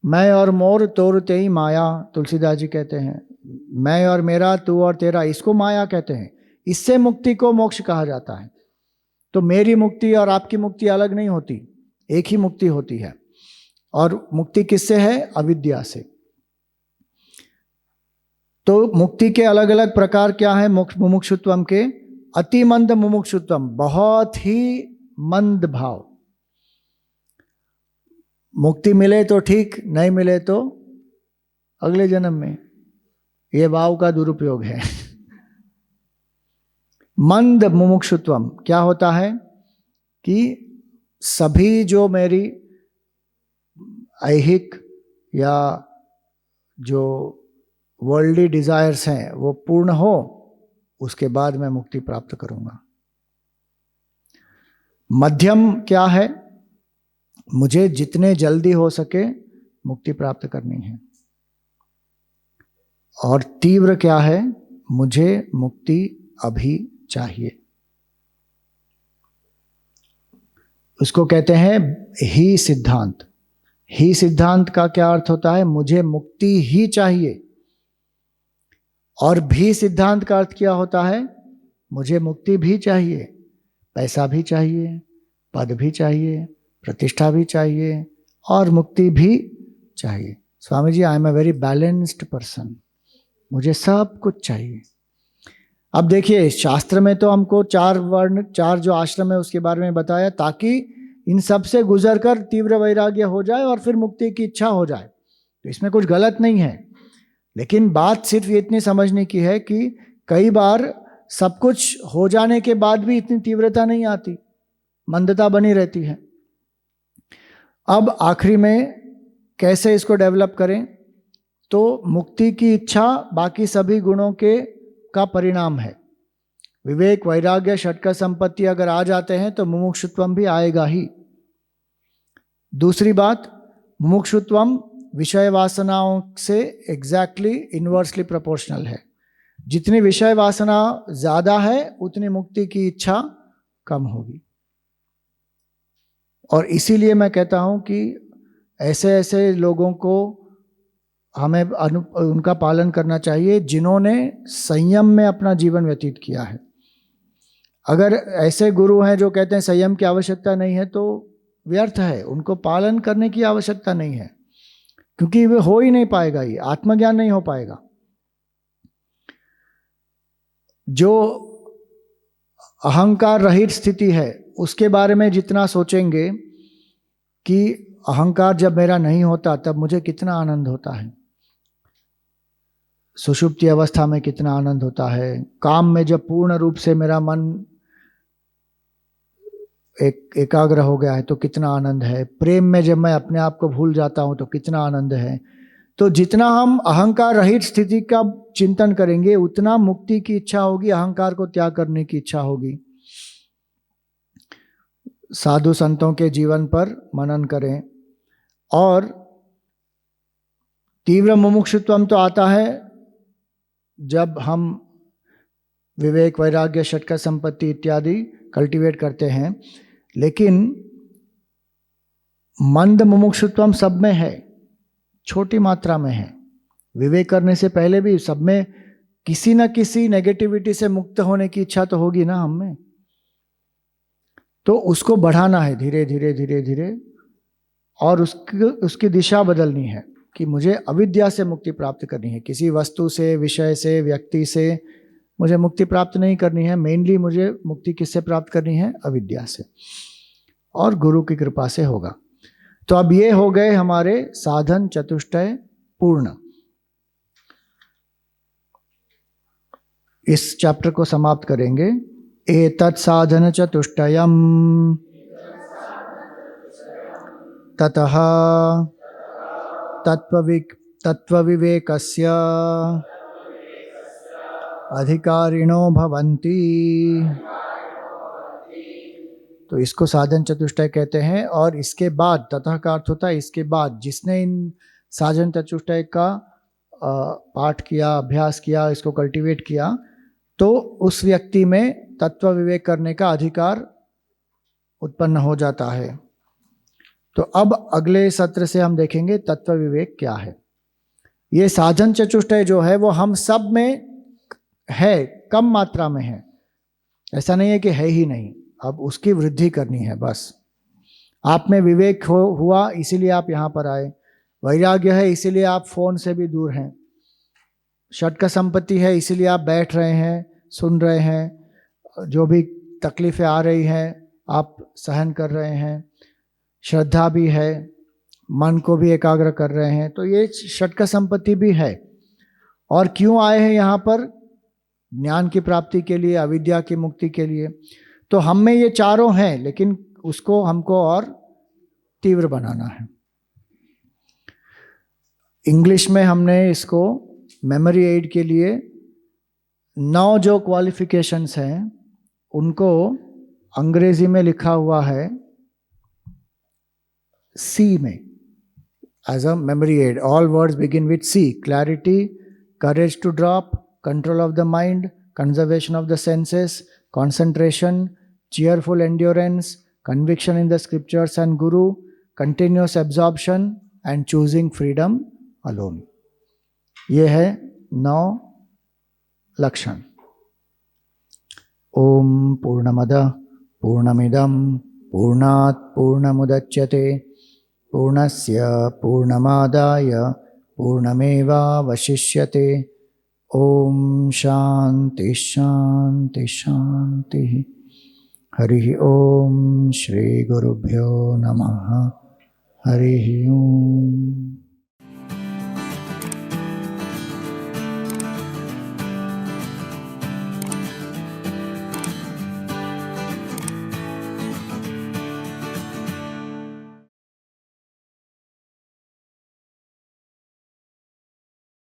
मैं और मोर तोर तेई माया, तुलसीदास जी कहते हैं। मैं और मेरा, तू और तेरा, इसको माया कहते हैं। इससे मुक्ति को मोक्ष कहा जाता है। तो मेरी मुक्ति और आपकी मुक्ति अलग नहीं होती, एक ही मुक्ति होती है। और मुक्ति किससे है? अविद्या से। तो मुक्ति के अलग अलग प्रकार क्या है? मुमुक्षुत्वम के अति मंद मुमुक्षुत्वम, बहुत ही मंद भाव। मुक्ति मिले तो ठीक, नहीं मिले तो अगले जन्म में। ये भाव का दुरुपयोग है। मंद मुमुक्षुत्वम क्या होता है कि सभी जो मेरी ऐहिक या जो वर्ल्डली डिजायर्स हैं वो पूर्ण हो, उसके बाद मैं मुक्ति प्राप्त करूंगा। मध्यम क्या है? मुझे जितने जल्दी हो सके मुक्ति प्राप्त करनी है। और तीव्र क्या है? मुझे मुक्ति अभी चाहिए। उसको कहते हैं ही सिद्धांत। ही सिद्धांत का क्या अर्थ होता है? मुझे मुक्ति ही चाहिए। और भी सिद्धांत का अर्थ क्या होता है? मुझे मुक्ति भी चाहिए, पैसा भी चाहिए, पद भी चाहिए, प्रतिष्ठा भी चाहिए और मुक्ति भी चाहिए। Swami ji, I am a very balanced person, मुझे सब कुछ चाहिए। अब देखिए, शास्त्र में तो हमको 4 वर्ण, 4 जो आश्रम है उसके बारे में बताया, ताकि इन सब से गुजर कर तीव्र वैराग्य हो जाए और फिर मुक्ति की इच्छा हो जाए। तो इसमें कुछ गलत नहीं है, लेकिन बात सिर्फ ये इतनी समझने की है कि कई बार सब कुछ हो जाने के बाद भी इतनी तीव्रता नहीं आती, मंदता बनी रहती है। अब आखिरी में कैसे इसको डेवलप करें? तो मुक्ति की इच्छा बाकी सभी गुणों का परिणाम है। विवेक, वैराग्य, षटक संपत्ति अगर आ जाते हैं तो मुमुक्षुत्वम भी आएगा ही। दूसरी बात, मुमुक्षुत्वम विषय वासनाओं से एग्जैक्टली इन्वर्सली प्रोपोर्शनल है। जितनी विषय वासना ज्यादा है उतनी मुक्ति की इच्छा कम होगी। और इसीलिए मैं कहता हूं कि ऐसे ऐसे लोगों को हमें उनका पालन करना चाहिए जिन्होंने संयम में अपना जीवन व्यतीत किया है। अगर ऐसे गुरु हैं जो कहते हैं संयम की आवश्यकता नहीं है, तो व्यर्थ है, उनको पालन करने की आवश्यकता नहीं है, क्योंकि वे हो ही नहीं पाएगा, ये आत्मज्ञान नहीं हो पाएगा। जो अहंकार रहित स्थिति है उसके बारे में जितना सोचेंगे कि अहंकार जब मेरा नहीं होता तब मुझे कितना आनंद होता है, सुषुप्ति अवस्था में कितना आनंद होता है, काम में जब पूर्ण रूप से मेरा मन एकाग्र हो गया है तो कितना आनंद है, प्रेम में जब मैं अपने आप को भूल जाता हूं तो कितना आनंद है। तो जितना हम अहंकार रहित स्थिति का चिंतन करेंगे उतना मुक्ति की इच्छा होगी, अहंकार को त्याग करने की इच्छा होगी। साधु संतों के जीवन पर मनन करें। और तीव्र मुमुक्षुत्वम तो आता है जब हम विवेक, वैराग्य, षटक संपत्ति इत्यादि कल्टीवेट करते हैं, लेकिन मंद मुमुक्षुत्वम सब में है, छोटी मात्रा में है। विवेक करने से पहले भी सब में किसी न किसी नेगेटिविटी से मुक्त होने की इच्छा तो होगी ना हम में। तो उसको बढ़ाना है धीरे धीरे धीरे धीरे, और उसकी दिशा बदलनी है कि मुझे अविद्या से मुक्ति प्राप्त करनी है। किसी वस्तु से, विषय से, व्यक्ति से मुझे मुक्ति प्राप्त नहीं करनी है। मेनली मुझे मुक्ति किससे प्राप्त करनी है? अविद्या से, और गुरु की कृपा से होगा। तो अब ये हो गए हमारे साधन चतुष्टय पूर्ण। इस चैप्टर को समाप्त करेंगे। एतत् साधन चतुष्टयम् ततः तत्त्वविवेकस्य अधिकारिणो भवन्ति। तो इसको साधन चतुष्टय कहते हैं। और इसके बाद, ततः का अर्थ होता है इसके बाद, जिसने इन साधन चतुष्टय का पाठ किया, अभ्यास किया, इसको कल्टीवेट किया, तो उस व्यक्ति में तत्व विवेक करने का अधिकार उत्पन्न हो जाता है। तो अब अगले सत्र से हम देखेंगे तत्व विवेक क्या है। ये साधन चतुष्टय जो है वो हम सब में है, कम मात्रा में है, ऐसा नहीं है कि है ही नहीं, अब उसकी वृद्धि करनी है बस। आप में विवेक हुआ इसीलिए आप यहाँ पर आए, वैराग्य है इसीलिए आप फोन से भी दूर हैं, षट का संपत्ति है इसीलिए आप बैठ रहे हैं, सुन रहे हैं, जो भी तकलीफें आ रही हैं आप सहन कर रहे हैं, श्रद्धा भी है, मन को भी एकाग्र कर रहे हैं, तो ये षट का संपत्ति भी है। और क्यों आए हैं यहाँ पर? ज्ञान की प्राप्ति के लिए, अविद्या की मुक्ति के लिए। तो हम में ये चारों हैं, लेकिन उसको हमको और तीव्र बनाना है। इंग्लिश में हमने इसको मेमोरी एड के लिए 9 जो क्वालिफिकेशंस हैं उनको अंग्रेजी में लिखा हुआ है C में, as a memory aid. All words begin with C: clarity, courage to drop, control of the mind, conservation of the senses, concentration, cheerful endurance, conviction in the scriptures and Guru, continuous absorption and choosing freedom alone. ये है 9 लक्षण। ओम पूर्णमदः पूर्णमिदं पूर्णात् पूर्णमुदच्यते पूर्णस्य पूर्णमादाय पूर्णमेवावशिष्यते। ओम शांति शांति शांति। हरि ओम। श्री गुरुभ्यो नमः। हरि ओम।